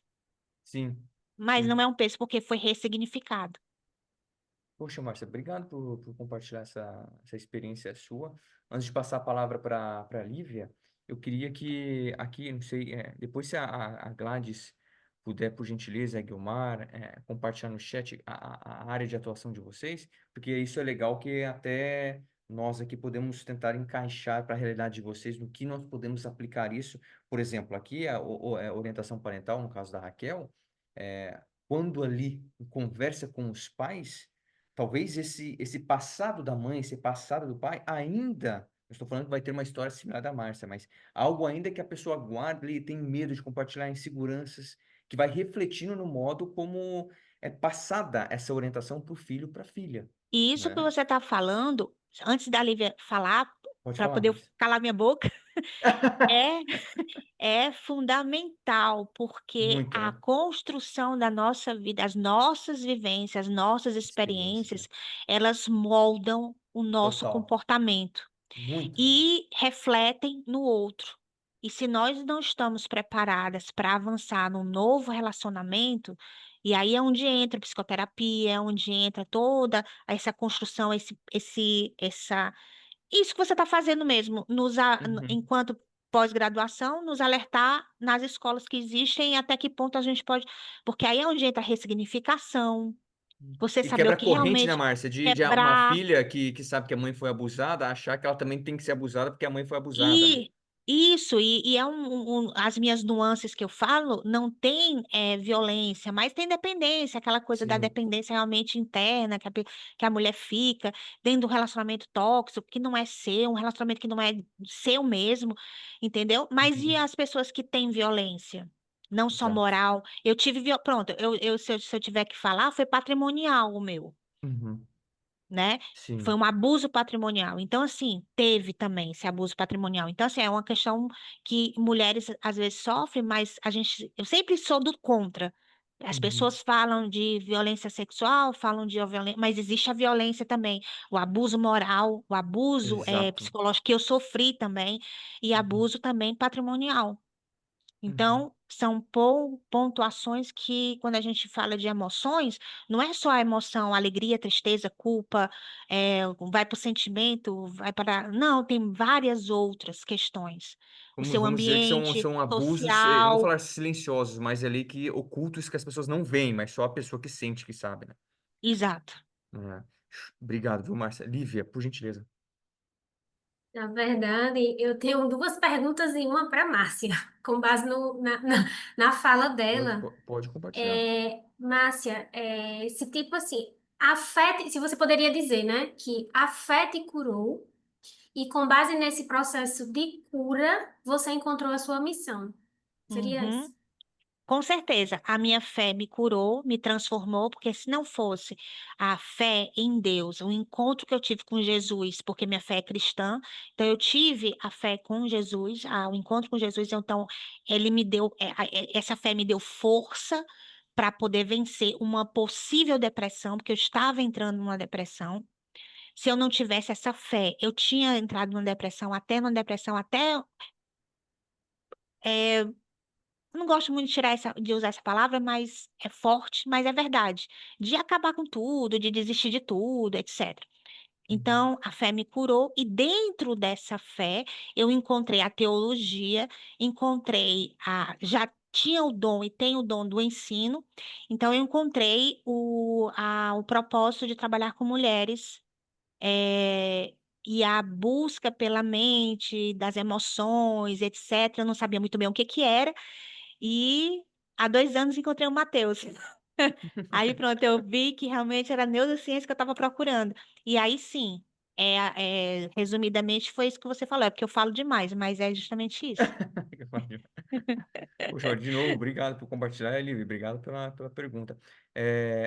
Sim, Mas não sim. é um peso, porque foi ressignificado. Poxa, Márcia, obrigado por compartilhar essa experiência sua. Antes de passar a palavra para a Lívia, eu queria que aqui, não sei, depois se a Gladys puder, por gentileza, a Guilmar, compartilhar no chat a área de atuação de vocês, porque isso é legal que até nós aqui podemos tentar encaixar para a realidade de vocês no que nós podemos aplicar isso. Por exemplo, aqui a orientação parental, no caso da Raquel, quando ali conversa com os pais. Talvez esse passado da mãe, esse passado do pai, ainda, eu estou falando que vai ter uma história similar da Márcia, mas algo ainda que a pessoa guarda e tem medo de compartilhar inseguranças, que vai refletindo no modo como é passada essa orientação para o filho, para a filha, E isso que né? você está falando, antes da Lívia falar, Pode para falar, poder eu Márcia. calar minha boca, é é fundamental, porque Muito, a né? construção da nossa vida, as nossas vivências, as nossas Experiências, né? experiências, elas moldam o nosso Total. comportamento Muito, muito. e refletem no outro. E se nós não estamos preparadas para avançar num novo relacionamento, e aí é onde entra a psicoterapia, é onde entra toda essa construção, isso que você está fazendo mesmo, Uhum. enquanto pós-graduação, nos alertar nas escolas que existem e até que ponto a gente pode. Porque aí é onde entra a ressignificação, você E saber quebra o a que corrente, né, realmente Márcia? De uma quebrar. filha que sabe que a mãe foi abusada, achar que ela também tem que ser abusada porque a mãe foi abusada, né? E isso, e é as minhas nuances que eu falo, não tem violência, mas tem dependência, aquela coisa da Sim. dependência realmente interna, que a mulher fica dentro do relacionamento tóxico, que não é seu, um relacionamento que não é seu mesmo, entendeu? Mas e Uhum. as pessoas que têm violência? Não só Exato. moral. Eu tive, pronto, se eu tiver que falar, foi patrimonial o meu, Uhum. né? Foi Sim. um abuso patrimonial. Então, assim, teve também esse abuso patrimonial. Então, assim, é uma questão que mulheres às vezes sofrem, mas eu sempre sou do contra. As Uhum. pessoas falam de violência sexual, falam de violência, mas existe a violência também, o abuso moral, o abuso Exato. psicológico que eu sofri também, e Uhum. abuso também patrimonial. Uhum. Então, são pontuações que, quando a gente fala de emoções, não é só a emoção, alegria, tristeza, culpa, vai para o sentimento, vai para. Não, tem várias outras questões. O Como seu vamos dizer que são, ambiente são abusos, não vou social, falar silenciosos, mas ali que ocultos que as pessoas não veem, mas só a pessoa que sente que sabe, né? exato. É. Obrigado, viu, Márcia? Lívia, por gentileza. Na verdade, eu tenho duas perguntas e uma para Márcia, com base na fala Pode, dela. pode compartilhar. Márcia, esse tipo assim, a fé, se você poderia dizer, né, que a fé te curou e com base nesse processo de cura, você encontrou a sua missão. Seria Uhum. isso? Com certeza, a minha fé me curou, me transformou, porque se não fosse a fé em Deus, o encontro que eu tive com Jesus, porque minha fé é cristã, então eu tive a fé com Jesus, o encontro com Jesus, então ele me deu, essa fé me deu força para poder vencer uma possível depressão, porque eu estava entrando numa depressão. Se eu não tivesse essa fé, eu tinha entrado numa depressão até eu não gosto muito de de usar essa palavra, mas é forte, mas é verdade. De acabar com tudo, de desistir de tudo, etc. Uhum. Então, a fé me curou, e dentro dessa fé, eu encontrei a teologia, já tinha o dom e tenho o dom do ensino, então eu encontrei o propósito de trabalhar com mulheres, eh, e a busca pela mente, das emoções, etc. Eu não sabia muito bem o que que era, e há 2 anos encontrei o Matheus. Aí pronto, eu vi que realmente era a neurociência que eu estava procurando. E aí sim, resumidamente foi isso que você falou, é porque eu falo demais, mas é justamente isso. Poxa, de novo, obrigado por compartilhar, Lívia, obrigado pela pergunta.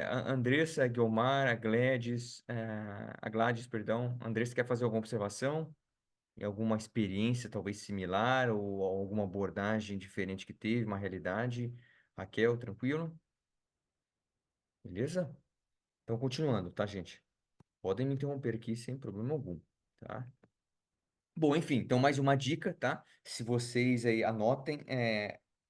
A Andressa, a Guiomar, a Gladys, perdão. Andressa, quer fazer alguma observação? E alguma experiência talvez similar ou alguma abordagem diferente que teve, uma realidade? Raquel, tranquilo? Beleza? Então, continuando, tá, gente? Podem me interromper aqui sem problema algum, tá? Bom, enfim, então mais uma dica, tá? Se vocês aí anotem,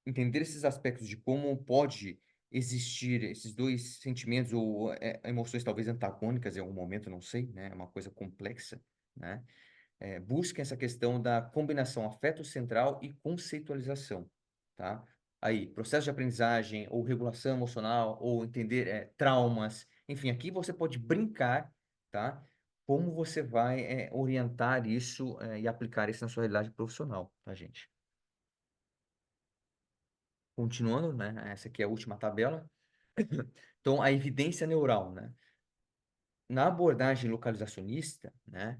entender esses aspectos de como pode existir esses dois sentimentos ou emoções talvez antagônicas em algum momento, não sei, né? É uma coisa complexa, né? Busquem essa questão da combinação afeto central e conceitualização, tá? Aí, processo de aprendizagem, ou regulação emocional, ou entender traumas, enfim, aqui você pode brincar, tá? Como você vai orientar isso e aplicar isso na sua realidade profissional, tá, gente? Continuando, né? Essa aqui é a última tabela. Então, a evidência neural, né? Na abordagem localizacionista, né?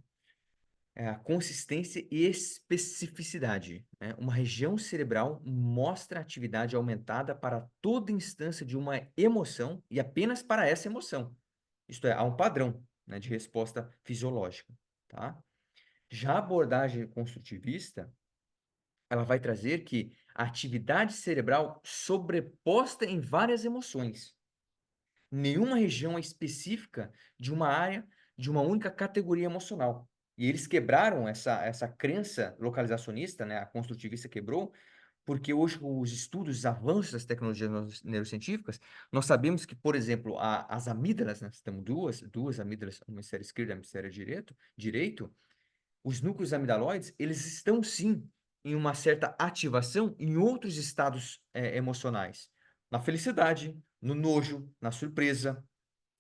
A consistência e especificidade, né? Uma região cerebral mostra atividade aumentada para toda instância de uma emoção e apenas para essa emoção. Isto é, há um padrão, né, de resposta fisiológica, tá? Já a abordagem construtivista, ela vai trazer que a atividade cerebral sobreposta em várias emoções. Nenhuma região é específica de uma área, de uma única categoria emocional. E eles quebraram essa crença localizacionista, né? A construtivista quebrou, porque hoje os estudos, os avanços das tecnologias neurocientíficas, nós sabemos que, por exemplo, as amígdalas, né? Temos duas amígdalas, o hemisfério esquerdo e o hemisfério direito, os núcleos amidaloides, eles estão sim em uma certa ativação em outros estados emocionais. Na felicidade, no nojo, na surpresa.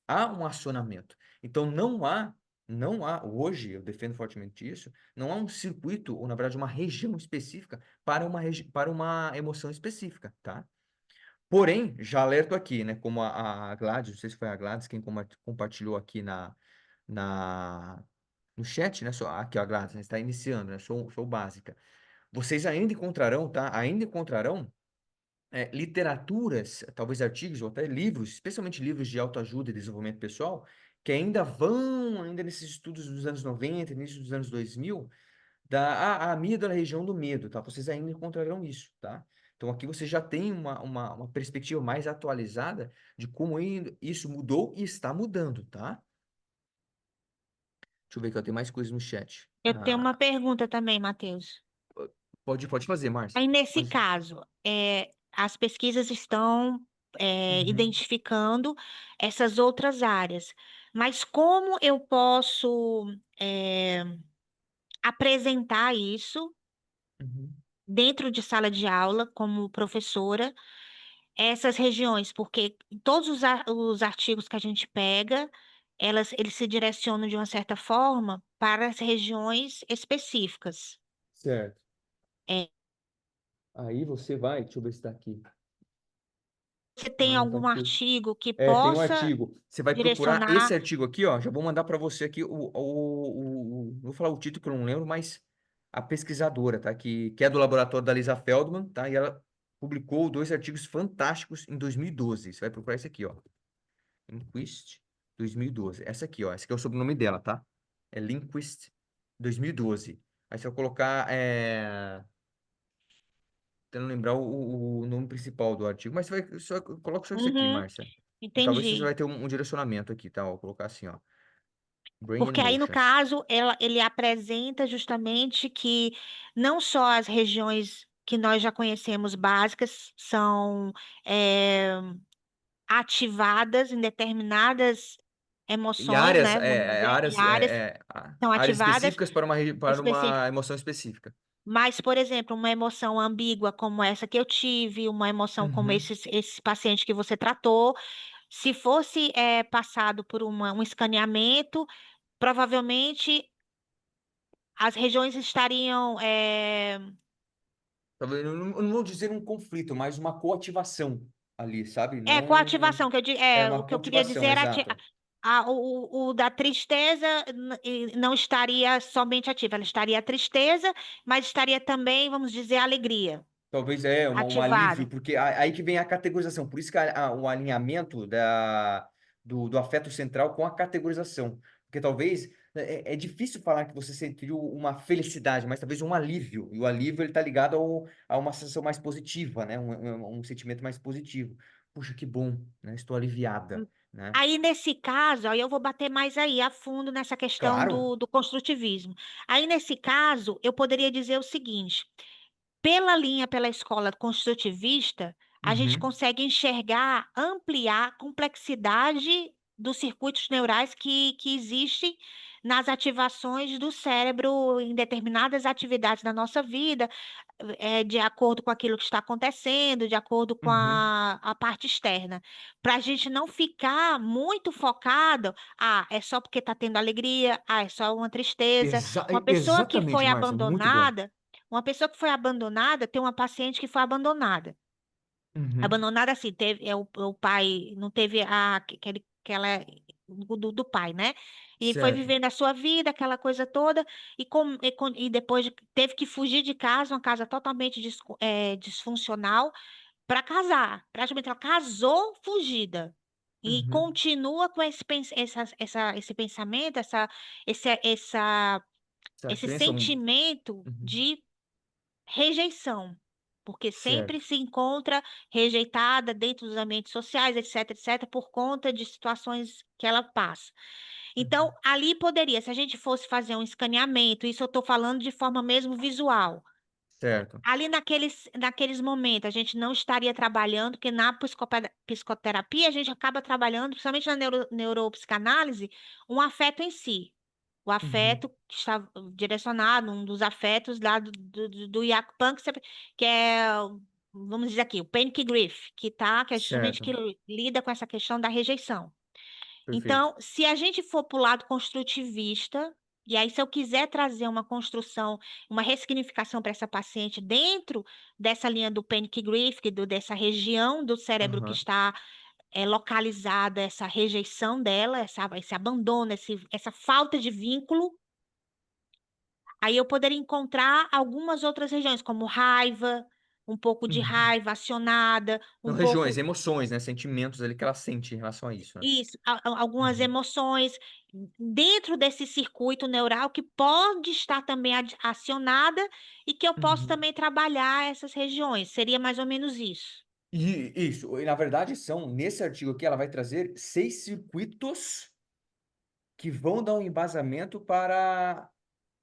Há um acionamento. Então, hoje, eu defendo fortemente isso, não há um circuito, ou na verdade uma região específica para uma emoção específica, tá? Porém, já alerto aqui, né, como a Gladys, não sei se foi a Gladys quem compartilhou aqui no chat, né, aqui ó, a Gladys, né, está iniciando, né, sou básica. Vocês ainda encontrarão, tá? Ainda encontrarão literaturas, talvez artigos ou até livros, especialmente livros de autoajuda e desenvolvimento pessoal, que ainda nesses estudos dos anos 90, início dos anos 2000, a amígdala, a região do medo, tá? Vocês ainda encontrarão isso, tá? Então aqui você já tem uma perspectiva mais atualizada de como isso mudou e está mudando, tá? Deixa eu ver que eu tenho mais coisas no chat. Eu tenho uma pergunta também, Matheus. Pode fazer, Márcia. Aí, nesse Mas, caso, as pesquisas estão uhum, identificando essas outras áreas, mas como eu posso apresentar isso uhum. dentro de sala de aula, como professora, essas regiões? Porque todos os artigos que a gente pega, eles se direcionam de uma certa forma para as regiões específicas. Certo. É, Aí você vai, deixa eu ver se está aqui. você tem Ah, não tá algum aqui. artigo que Tem um possa artigo. Você vai procurar esse direcionar? artigo aqui, ó. Já vou mandar para você aqui vou falar o título que eu não lembro, mas a pesquisadora, tá? Que é do laboratório da Lisa Feldman, tá? E ela publicou 2 artigos fantásticos em 2012. Você vai procurar esse aqui, ó. Linquist 2012. Essa aqui, ó. Esse aqui é o sobrenome dela, tá? É Linquist 2012. Aí você vai colocar. Tentando lembrar o nome principal do artigo, mas você vai coloca só isso aqui, Uhum, Márcia. E talvez você entendi. vai ter um direcionamento aqui, tá? Vou colocar assim, ó. Brain Porque aí, no Emotions. caso, ele apresenta justamente que não só as regiões que nós já conhecemos básicas são eh, ativadas em determinadas E emoções, áreas, né? Vamos dizer, e áreas são áreas ativadas específicas para uma específicas. emoção específica. Mas, por exemplo, uma emoção ambígua como essa que eu tive, uma emoção como Uhum. esse paciente que você tratou, se fosse passado por um escaneamento, provavelmente as regiões estariam. Talvez, eu não vou dizer um conflito, mas uma coativação ali, sabe? Coativação, que eu, É o uma que eu queria dizer coativação, era exato. o da tristeza e não estaria somente ativa, ela estaria a tristeza, mas estaria também, vamos dizer, a alegria Talvez um alívio, ativada. porque aí que vem a categorização. Por isso que o alinhamento do afeto central com a categorização. Porque talvez é difícil falar que você sentiu uma felicidade, mas talvez um alívio. E o alívio ele está ligado a uma sensação mais positiva, né? Um sentimento mais positivo. Puxa, que bom, né? Estou aliviada, né? Aí, nesse caso, aí eu vou bater mais aí a fundo nessa questão Claro. do construtivismo. Aí, nesse caso, eu poderia dizer o seguinte: pela escola construtivista, a gente Uhum. consegue enxergar, ampliar a complexidade dos circuitos neurais que existem nas ativações do cérebro em determinadas atividades da nossa vida, de acordo com aquilo que está acontecendo, de acordo com Uhum. a parte externa, para a gente não ficar muito focado, é só porque está tendo alegria, é só uma tristeza. Uma pessoa que foi Exatamente, Márcia. Muito bom. abandonada, uma pessoa que foi abandonada, tem uma paciente que foi abandonada. Uhum. Abandonada assim, teve, o pai não teve aquela do pai, né? E foi Certo. vivendo a sua vida, aquela coisa toda, e depois teve que fugir de casa, uma casa totalmente disfuncional, para casar. Praticamente ela casou fugida. E Uhum. continua com esse pensamento, essa, Essa esse crença. sentimento Uhum. de rejeição, porque sempre Certo. se encontra rejeitada dentro dos ambientes sociais, etc, etc, por conta de situações que ela passa. Então, Uhum. ali poderia, se a gente fosse fazer um escaneamento, isso eu estou falando de forma mesmo visual. Certo. Ali naqueles momentos, a gente não estaria trabalhando, porque na psicoterapia a gente acaba trabalhando, principalmente na neuropsicanálise, um afeto em si. O afeto que está direcionado, um dos afetos lá do Jack Pan, que é, vamos dizer aqui, o panic grief, que é justamente Certo, que lida com essa questão da rejeição. perfeito. Então, se a gente for para o lado construtivista, e aí se eu quiser trazer uma construção, uma ressignificação para essa paciente dentro dessa linha do panic grief, dessa região do cérebro que Aham. está localizada, essa rejeição dela, esse abandono, essa falta de vínculo, aí eu poderia encontrar algumas outras regiões, como raiva, um pouco de Uhum. raiva acionada, São um regiões, pouco. emoções, né? Sentimentos ali que ela sente em relação a isso, né? Isso, algumas Uhum. emoções dentro desse circuito neural que pode estar também acionada e que eu posso Uhum. também trabalhar essas regiões. Seria mais ou menos isso. E isso, e na verdade nesse artigo aqui, ela vai trazer 6 circuitos que vão dar um embasamento para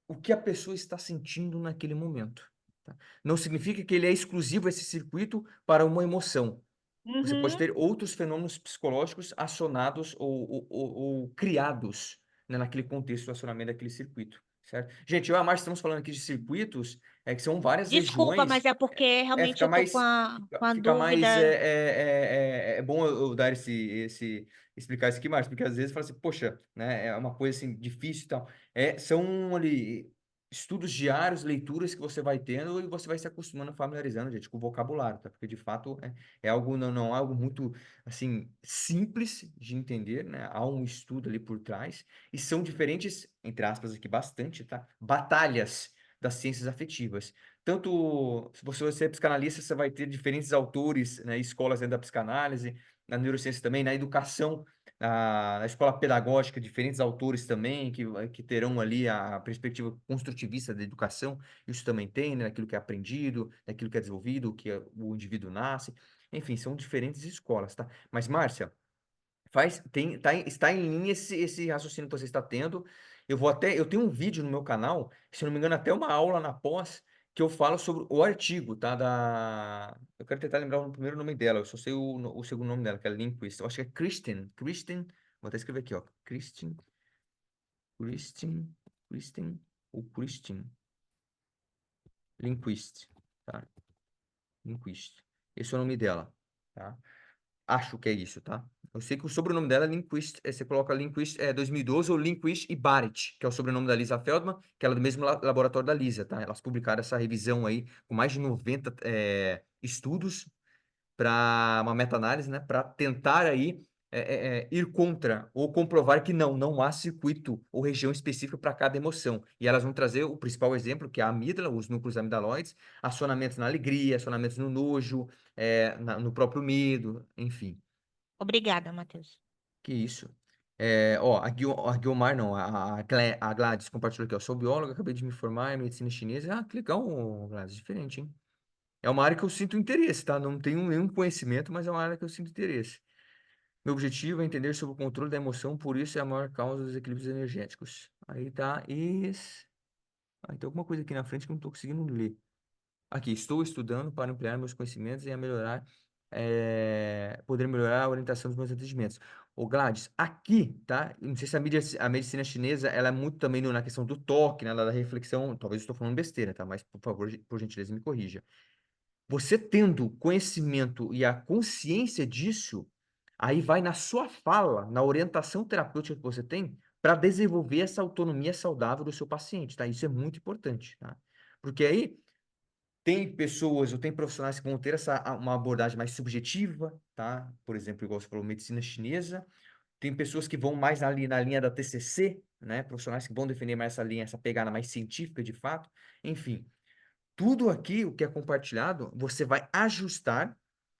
o que a pessoa está sentindo naquele momento, tá? Não significa que ele é exclusivo esse circuito para uma emoção. Você pode Uhum. ter outros fenômenos psicológicos acionados ou criados, né, naquele contexto do acionamento daquele circuito, certo? Gente, eu e a Márcia estamos falando aqui de circuitos, que são várias Desculpa, mas regiões. é porque realmente Fica eu tô com mais, com a fica mais, dúvida. é bom eu dar explicar isso aqui, Márcio, porque às vezes fala assim, poxa, né, é uma coisa assim difícil e tal. São ali estudos diários, leituras que você vai tendo e você vai se acostumando, familiarizando, gente, com o vocabulário, tá? Porque de fato é algo, não é algo muito, assim, simples de entender, né? Há um estudo ali por trás e são diferentes, entre aspas aqui bastante, tá? Batalhas das ciências afetivas. Tanto, se você é psicanalista, você vai ter diferentes autores, né, escolas dentro da psicanálise, na neurociência também, na educação, na escola pedagógica, diferentes autores também, que terão ali a perspectiva construtivista da educação, isso também tem, né, aquilo que é aprendido, aquilo que é desenvolvido, o indivíduo nasce, enfim, são diferentes escolas, tá? Mas, Márcia, está em linha esse raciocínio que você está tendo. Eu tenho um vídeo no meu canal, se eu não me engano, até uma aula na pós, que eu falo sobre o artigo, tá? Eu quero tentar lembrar o primeiro nome dela, eu só sei o segundo nome dela, que é Lindquist. Eu acho que é vou até escrever aqui, ó. Kristen, ou Christine Lindquist, tá? Lindquist. Esse é o nome dela, tá? Acho que é isso, tá? Eu sei que o sobrenome dela é Lindquist, você coloca Lindquist 2012 ou Lindquist e Barrett, que é o sobrenome da Lisa Feldman, que ela é do mesmo laboratório da Lisa, tá? Elas publicaram essa revisão aí com mais de 90 estudos para uma meta-análise, né? Para tentar aí ir contra ou comprovar que não há circuito ou região específica para cada emoção. E elas vão trazer o principal exemplo, que é a amígdala, os núcleos amidaloides, acionamentos na alegria, acionamentos no nojo, no próprio medo, enfim. Obrigada, Matheus. Que isso. A Guiomar, não, a Gladys compartilhou aqui, ó. Sou bióloga, acabei de me formar em medicina chinesa. Ah, que legal, Gladys, diferente, hein? É uma área que eu sinto interesse, tá? Não tenho nenhum conhecimento, mas é uma área que eu sinto interesse. Meu objetivo é entender sobre o controle da emoção, por isso é a maior causa dos equilíbrios energéticos. Aí tá, tem alguma coisa aqui na frente que eu não tô conseguindo ler. Aqui, estou estudando para ampliar meus conhecimentos e poder melhorar a orientação dos meus atendimentos. Ô Gladys, aqui, tá? Não sei se a medicina chinesa, ela é muito também na questão do toque, né? Da reflexão, talvez eu estou falando besteira, tá? Mas, por favor, por gentileza, me corrija. Você tendo conhecimento e a consciência disso, aí vai na sua fala, na orientação terapêutica que você tem, para desenvolver essa autonomia saudável do seu paciente, tá? Isso é muito importante, tá? Porque aí tem pessoas ou tem profissionais que vão ter uma abordagem mais subjetiva, tá? Por exemplo, igual você falou, medicina chinesa. Tem pessoas que vão mais ali na linha da TCC, né? Profissionais que vão defender mais essa linha, essa pegada mais científica de fato. Enfim, tudo aqui, o que é compartilhado, você vai ajustar,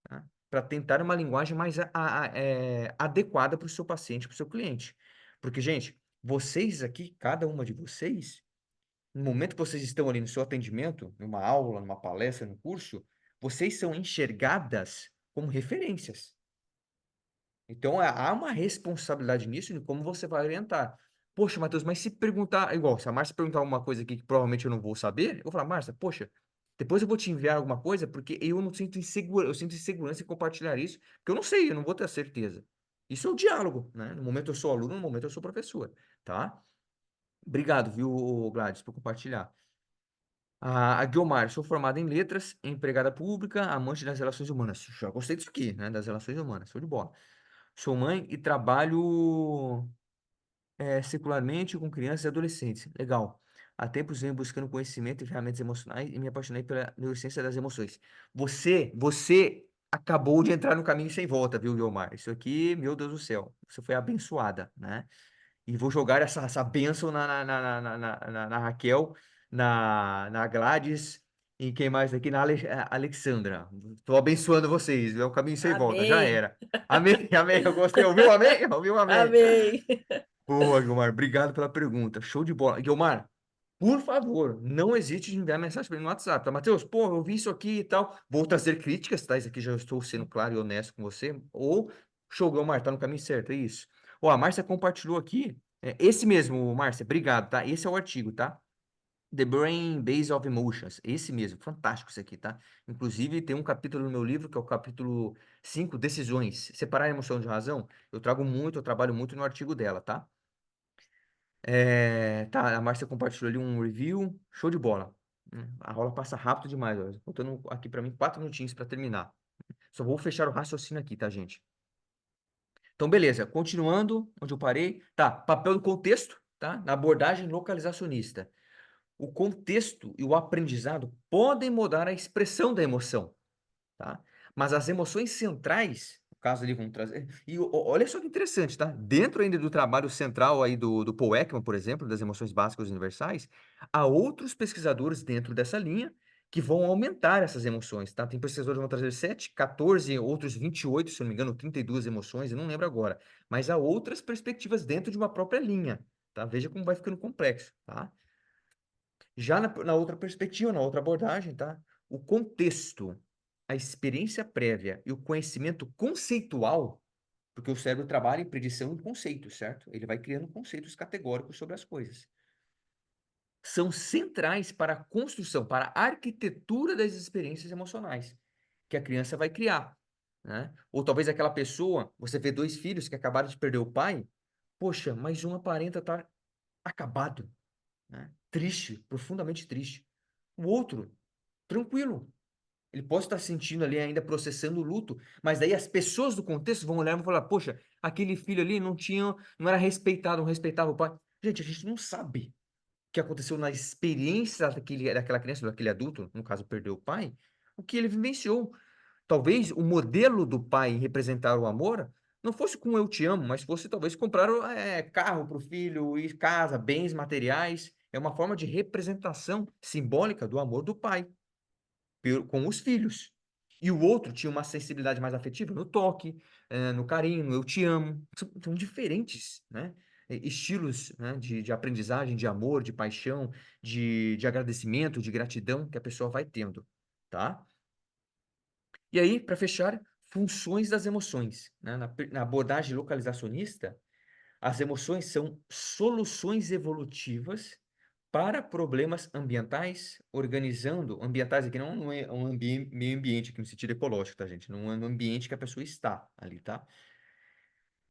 tá? Para tentar uma linguagem mais adequada para o seu paciente, para o seu cliente. Porque, gente, vocês aqui, cada uma de vocês, no momento que vocês estão ali no seu atendimento, numa aula, numa palestra, no curso, vocês são enxergadas como referências. Então, há uma responsabilidade nisso de como você vai orientar. Poxa, Matheus, mas se perguntar, igual, se a Márcia perguntar alguma coisa aqui que provavelmente eu não vou saber, eu vou falar, Márcia, poxa, depois eu vou te enviar alguma coisa, porque eu não sinto insegura, eu sinto insegurança em compartilhar isso, porque eu não sei, eu não vou ter a certeza. Isso é o diálogo, né? No momento eu sou aluno, no momento eu sou professor, tá? Obrigado, viu, Gladys, por compartilhar. A Guiomar, sou formada em letras, empregada pública, amante das relações humanas. Já gostei disso aqui, né? Das relações humanas, show de bola. Sou mãe e trabalho secularmente com crianças e adolescentes. Legal. Há tempos venho buscando conhecimento e ferramentas emocionais e me apaixonei pela neurociência das emoções. Você acabou de entrar no caminho sem volta, viu, Guiomar? Isso aqui, meu Deus do céu, você foi abençoada, né? E vou jogar essa bênção na Raquel, na Gladys e quem mais aqui? Alexandra. Estou abençoando vocês, é um caminho sem volta, já Amém. era. Amém, amém, eu gostei. Ouviu amém? Ouviu amém? Amém. Boa, Guilmar, obrigado pela pergunta. Show de bola. Guilmar, por favor, não hesite de enviar mensagem para mim no WhatsApp, tá, Matheus? Pô, eu vi isso aqui e tal. Vou trazer críticas, tá? Isso aqui já estou sendo claro e honesto com você. Ou, show, Guilmar, tá no caminho certo, é isso. Ó, a Márcia compartilhou aqui. Esse mesmo, Márcia, obrigado, tá? Esse é o artigo, tá? The Brain Base of Emotions. Esse mesmo, fantástico isso aqui, tá? Inclusive, tem um capítulo no meu livro, que é o capítulo 5, Decisões. Separar a emoção de razão. Eu trabalho muito no artigo dela, tá? Tá, a Márcia compartilhou ali um review. Show de bola. A aula passa rápido demais, ó. Faltando aqui para mim 4 minutinhos para terminar. Só vou fechar o raciocínio aqui, tá, gente? Então, beleza. Continuando onde eu parei. Tá, papel do contexto, tá? Na abordagem localizacionista. O contexto e o aprendizado podem mudar a expressão da emoção, tá? Mas as emoções centrais, no caso ali, vamos trazer. E olha só que interessante, tá? Dentro ainda do trabalho central aí do Paul Ekman, por exemplo, das emoções básicas universais, há outros pesquisadores dentro dessa linha que vão aumentar essas emoções, tá? Tem pesquisadores que vão trazer 7, 14, outros 28, se eu não me engano, 32 emoções, eu não lembro agora. Mas há outras perspectivas dentro de uma própria linha, tá? Veja como vai ficando complexo, tá? Já na outra perspectiva, na outra abordagem, tá? O contexto, a experiência prévia e o conhecimento conceitual, porque o cérebro trabalha em predição e conceito, certo? Ele vai criando conceitos categóricos sobre as coisas. São centrais para a construção, para a arquitetura das experiências emocionais que a criança vai criar, né? Ou talvez aquela pessoa, você vê 2 filhos que acabaram de perder o pai, poxa, mas um aparenta estar acabado, né? Triste, profundamente triste. O outro, tranquilo. Ele pode estar sentindo ali ainda processando o luto, mas daí as pessoas do contexto vão olhar e vão falar: poxa, aquele filho ali não era respeitado, não respeitava o pai. Gente, a gente não sabe o que aconteceu na experiência daquela criança, daquele adulto, no caso, perdeu o pai, o que ele vivenciou. Talvez o modelo do pai em representar o amor não fosse com eu te amo, mas fosse talvez comprar carro para o filho, e casa, bens materiais. É uma forma de representação simbólica do amor do pai com os filhos. E o outro tinha uma sensibilidade mais afetiva no toque, no carinho, no eu te amo. São diferentes, né? Estilos, né? De aprendizagem, de amor, de paixão, de agradecimento, de gratidão que a pessoa vai tendo, tá? E aí, para fechar, funções das emoções, né? Na abordagem localizacionista, as emoções são soluções evolutivas para problemas ambientais, organizando ambientais aqui não é um meio ambiente aqui no sentido ecológico, tá, gente? Não é no ambiente que a pessoa está ali, tá?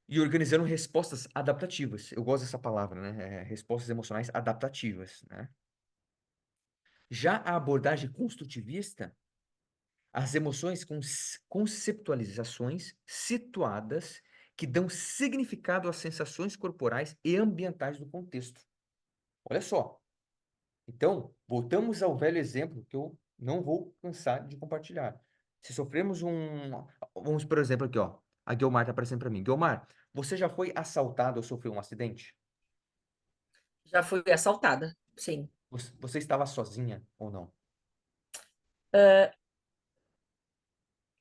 E organizando respostas adaptativas. Eu gosto dessa palavra, né? Respostas emocionais adaptativas, né? Já a abordagem construtivista, as emoções com conceptualizações situadas que dão significado às sensações corporais e ambientais do contexto. Olha só. Então, voltamos ao velho exemplo que eu não vou cansar de compartilhar. Se sofremos vamos, por exemplo, aqui, ó. A Guiomar está aparecendo para mim. Guiomar, você já foi assaltado ou sofreu um acidente? Já fui assaltada, sim. Você estava sozinha ou não?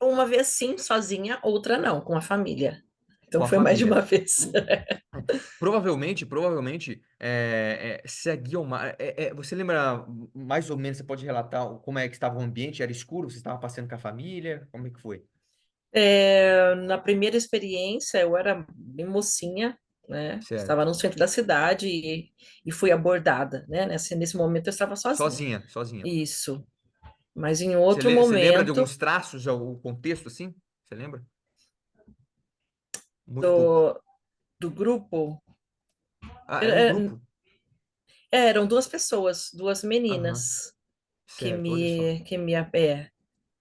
Uma vez sim, sozinha, outra não, com a família. Então Com a foi mais de família. uma vez. Provavelmente, se a Guiomar... você lembra mais ou menos, você pode relatar como é que estava o ambiente? Era escuro? Você estava passeando com a família? Como é que foi? Na primeira experiência, eu era bem mocinha, né? Estava Certo. no centro da cidade e fui abordada, né? Nesse momento eu estava sozinha. Sozinha. Isso. Mas em Você, outro você lembra de momento alguns traços, o contexto, assim? Você lembra? Muito pouco. do grupo, Ah, era um é, grupo. Eram duas pessoas, duas Aham, meninas certo, olha só.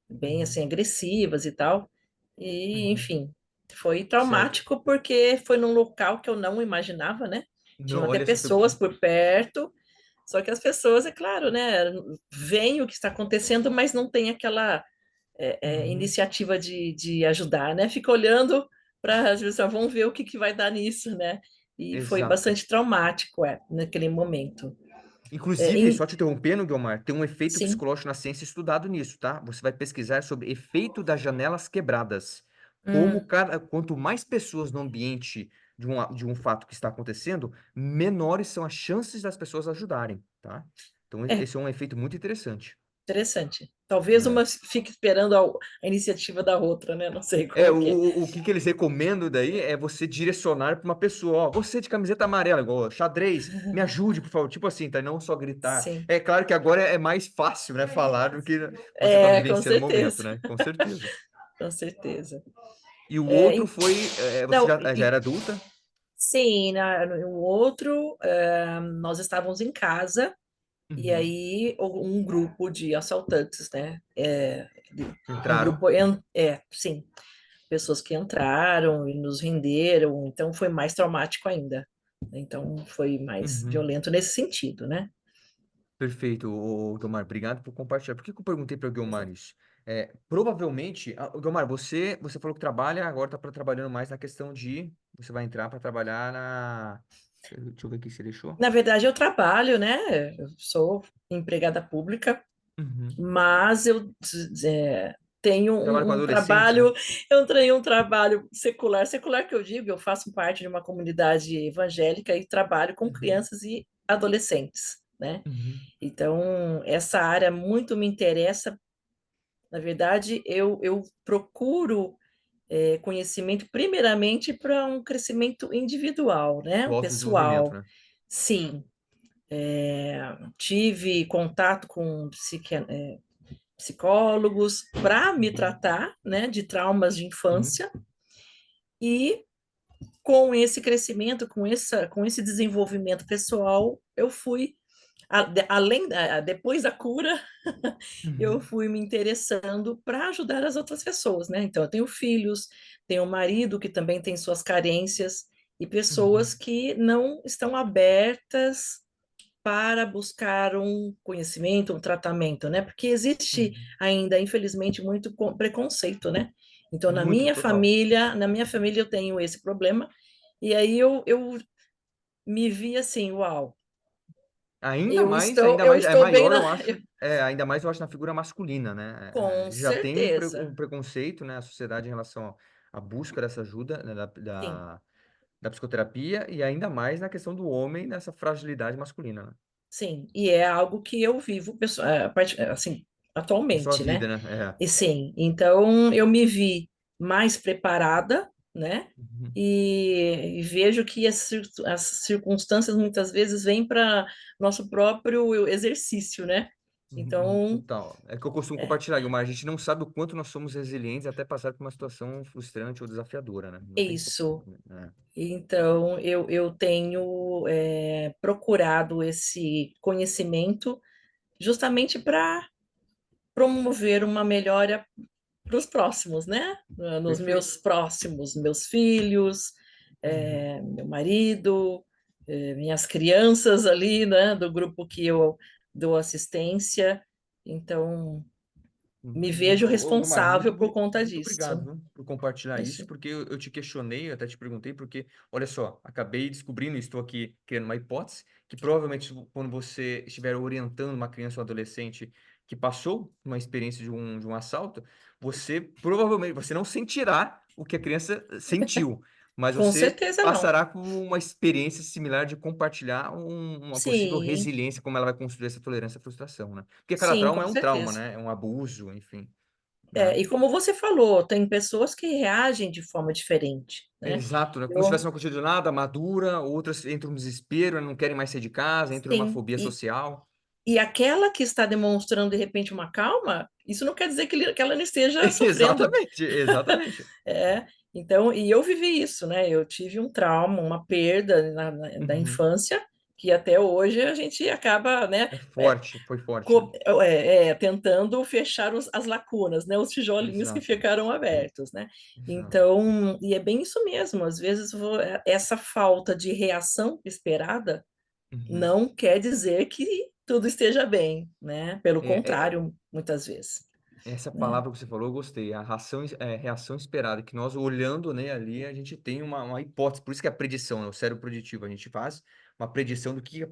bem Uhum. assim agressivas e tal. E, Uhum. enfim, foi Certo. traumático porque foi num local que eu não imaginava, né? Não, Tinham até olha só, pessoas por perto, só que as pessoas, é claro, né, veem o que está acontecendo, mas não tem aquela Uhum. iniciativa de ajudar, né? Fica olhando para as pessoas, vamos ver o que, que vai dar nisso, né? E foi Exato. bastante traumático, naquele momento. É, Inclusive, só te interrompendo, Guilmar, tem um efeito sim. psicológico na ciência estudado nisso, tá? Você vai pesquisar sobre efeito das janelas quebradas. Hum, Quanto mais pessoas no ambiente de um fato que está acontecendo, menores são as chances das pessoas ajudarem, tá? Então, é esse é um efeito muito interessante, interessante. Talvez né? uma fique esperando a iniciativa da outra, né? Não sei É, como que é. o que eles recomendam daí é você direcionar para uma pessoa, ó, você de camiseta amarela, igual xadrez, me ajude, por favor. Tipo assim, tá? Não só gritar. Sim, É claro que agora é mais fácil, né, falar do que você tá com vivenciando o momento, certeza, né? Com certeza. com certeza. E o É, outro foi, você não, já era adulta? sim, no outro, nós estávamos em casa. E Uhum. aí, um grupo de assaltantes, né? Um Entraram? grupo, sim, pessoas que entraram e nos renderam, então foi mais traumático ainda. Então foi mais Uhum. violento nesse sentido, né? Perfeito, Guilmar, obrigado por compartilhar. Por que que eu perguntei para o Guilmar isso? Provavelmente, Guilmar, você falou que trabalha, agora está trabalhando mais na questão de, você vai entrar para trabalhar na, deixa eu ver aqui se você deixou. Na verdade, eu trabalho, né? Eu sou empregada pública, Uhum. mas eu tenho Trabalha com um adolescentes, né? trabalho, eu tenho um trabalho secular, secular que eu digo, eu faço parte de uma comunidade evangélica e trabalho com Uhum. crianças e adolescentes, né? Uhum. Então, essa área muito me interessa. Na verdade, eu procuro conhecimento primeiramente para um crescimento individual, né? O autodesenvolvimento, Pessoal. né? Sim, tive contato com psicólogos para me Uhum. tratar, né, de traumas de Sim. infância e com esse crescimento, com esse desenvolvimento pessoal, eu fui depois da cura, eu Uhum. fui me interessando para ajudar as outras pessoas, né? Então, eu tenho filhos, tenho um marido que também tem suas carências e pessoas Uhum. que não estão abertas para buscar um conhecimento, um tratamento, né? Porque existe Uhum. ainda, infelizmente, muito preconceito, né? Então, Muito, total. na minha família eu tenho esse problema, e aí eu me vi assim, uau, Ainda eu mais, é estou bem maior, na. eu acho, ainda mais eu acho na figura masculina, né? Com Já tem certeza, um preconceito, né, a sociedade em relação à busca dessa ajuda, né, sim. da psicoterapia, e ainda mais na questão do homem, nessa fragilidade masculina, né? Sim, e é algo que eu vivo, assim, Na sua atualmente, vida, né? né? E sim, então eu me vi mais preparada, né? Uhum. E vejo que as circunstâncias muitas vezes vêm para nosso próprio exercício, né? Então, Total. É que eu costumo é compartilhar, Guilmar, a gente não sabe o quanto nós somos resilientes até passar por uma situação frustrante ou desafiadora, né? Não tem como, isso. né? Então, eu tenho procurado esse conhecimento justamente para promover uma melhora para os próximos, né? Nos meus Perfeito. próximos, meus filhos, Uhum. meu marido, minhas crianças ali, né? Do grupo que eu dou assistência. Então, me vejo Guilmar, responsável por conta muito disso. obrigado, viu, por compartilhar isso, Imagina. porque eu te questionei, eu até te perguntei, porque, olha só, acabei descobrindo, e estou aqui criando uma hipótese, que provavelmente quando você estiver orientando uma criança ou adolescente que passou uma experiência de um assalto, você provavelmente, você não sentirá o que a criança sentiu, mas Com você certeza não. passará por uma experiência similar de compartilhar uma possível Sim, resiliência, como ela vai construir essa tolerância à frustração, né? Porque cada sim, trauma com é um trauma, certeza. né? É um abuso, enfim, né? E como você falou, tem pessoas que reagem de forma diferente, né? Exato, né? Como se tivesse Eu, uma coisa do nada, madura, outras entram no desespero, não querem mais sair de casa, entram numa sim, fobia social. e aquela que está demonstrando de repente uma calma, isso não quer dizer que ela não esteja sofrendo. Exatamente, exatamente. É, então, e eu vivi isso, né? Eu tive um trauma, uma perda da Uhum, infância, que até hoje a gente acaba, né, É forte, foi forte, né? tentando fechar as lacunas, né, os tijolinhos que Exato, ficaram abertos, né? exato. Então, e é bem isso mesmo, às vezes essa falta de reação esperada Uhum. não quer dizer que tudo esteja bem, né? Pelo É, contrário, muitas vezes, essa né? palavra que você falou, eu gostei. A reação esperada, que nós olhando, né, ali, a gente tem uma hipótese. Por isso que é a predição, né, o cérebro preditivo. A gente faz uma predição do que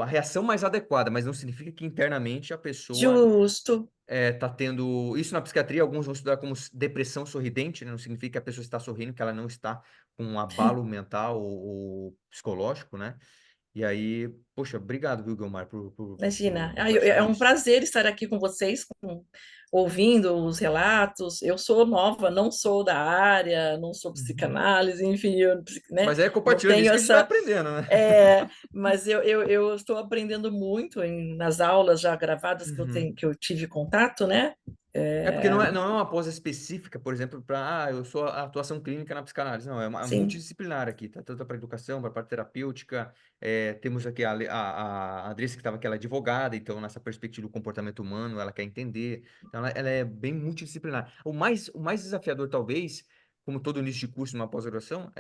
a reação mais adequada, mas não significa que internamente a pessoa Justo. tá tendo. Isso na psiquiatria, alguns vão estudar como depressão sorridente, né? Não significa que a pessoa está sorrindo, que ela não está com um abalo mental ou psicológico, né? E aí, poxa, obrigado, viu, Guilmar, por Imagina, é compartilhar um isso. prazer estar aqui com vocês, ouvindo os relatos. Eu sou nova, não sou da área, não sou Uhum. psicanálise, enfim, né, Mas é não compartilhando tenho isso que a gente vai essa. aprendendo, né? Mas eu estou aprendendo muito nas aulas já gravadas Uhum. que eu tive contato, né? É porque não é uma pós específica, por exemplo, para eu sou a atuação clínica na psicanálise. Não, é uma Sim. multidisciplinar aqui, tá? Tanto para educação, para parte terapêutica. Temos aqui a Andressa, que estava aqui, ela é advogada, então, nessa perspectiva do comportamento humano, ela quer entender. Então, ela é bem multidisciplinar. O mais desafiador, talvez, como todo início de curso numa pós-graduação,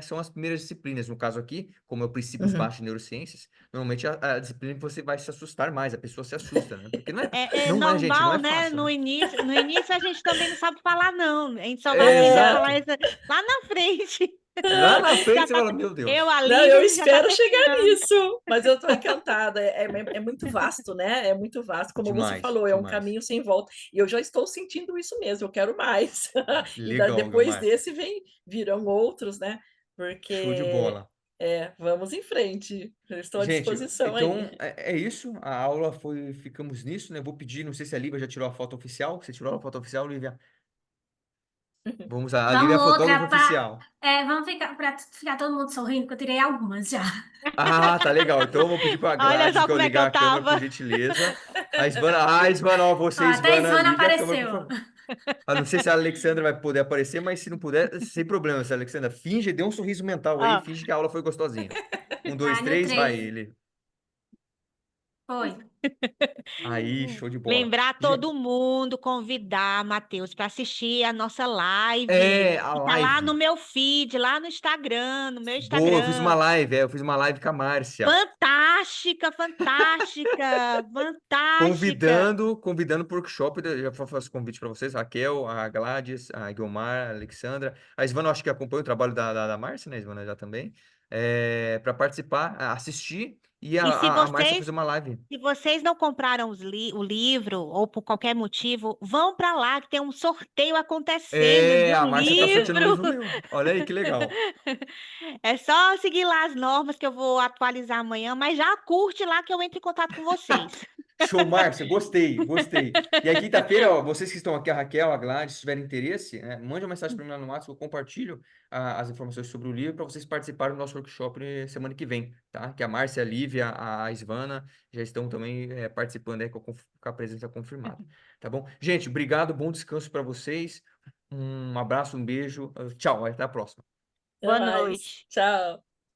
são as primeiras disciplinas. No caso aqui, como é o princípios Uhum. básicos de neurociências, normalmente a disciplina que você vai se assustar mais, a pessoa se assusta, né? Porque É não é, gente, não normal, é né? fácil, né? No início a gente também não sabe falar, não. A gente só vai aprender a falar Exato. isso lá na frente. Lá na Já frente você tá, fala, meu eu, Deus. a Não, Lívia, eu a gente já tá espero chegar terminando. nisso, mas eu estou encantada. É muito vasto, né? É muito vasto, como você Demais, falou, é um demais. caminho sem volta. E eu já estou sentindo isso mesmo, eu quero mais. E Legal, depois Guilmar. desse virão outros, né? Show de Porque bola. vamos em frente. Eu estou à Gente, disposição aí. então é isso. A aula ficamos nisso, né? Vou pedir, não sei se a Lívia já tirou a foto oficial. Você tirou a foto oficial, Lívia? Vamos lá. A Lívia é Vamos a fotógrafa outra oficial. vamos para ficar todo mundo sorrindo, porque eu tirei algumas já. Ah, tá legal. Então eu vou pedir para a Olha Gladys só que eu como é que eu ligar a câmera, por tava. gentileza. A Isvana, ó, Ó, você, até a Isvana, Ivana liga a câmera, por apareceu. favor. Não sei se a Alexandra vai poder aparecer, mas se não puder, sem problema. Se a Alexandra finge, dê um sorriso mental aí, Ó, finge que a aula foi gostosinha. Um, dois, Ah, no três, vai 3 ele. foi. Aí, show de bola. lembrar todo mundo, convidar Matheus para assistir a nossa live. A Que tá lá no live. meu feed, lá no Instagram, no meu Boa, eu fiz uma Instagram. live, eu fiz uma live com a Márcia. Fantástica, fantástica, fantástica. Convidando para o workshop, eu já faço convite para vocês, a Raquel, a Gladys, a Guilmar, a Alexandra, a Isvana, eu acho que acompanha o trabalho da Márcia, né, Isvana, já também, para participar, assistir, e E se a Márcia fazer vocês uma live. Se vocês não compraram o livro, ou por qualquer motivo, vão para lá que tem um sorteio acontecendo de A um Márcia tá sorteando um livro. livro meu, olha aí que legal. É só seguir lá as normas que eu vou atualizar amanhã, mas já curte lá que eu entro em contato com vocês. Show, Márcia, gostei, gostei. E aí, quinta-feira, ó, vocês que estão aqui, a Raquel, a Gladys, se tiverem interesse, mande uma mensagem para mim lá no WhatsApp, eu compartilho as informações sobre o livro para vocês participarem do nosso workshop semana que vem, tá? Que a Márcia, a Lívia, a Isvana já estão também participando aí com a presença confirmada, tá bom? Gente, obrigado, bom descanso para vocês, um abraço, um beijo, tchau, até a próxima. Até Boa mais. noite. Tchau.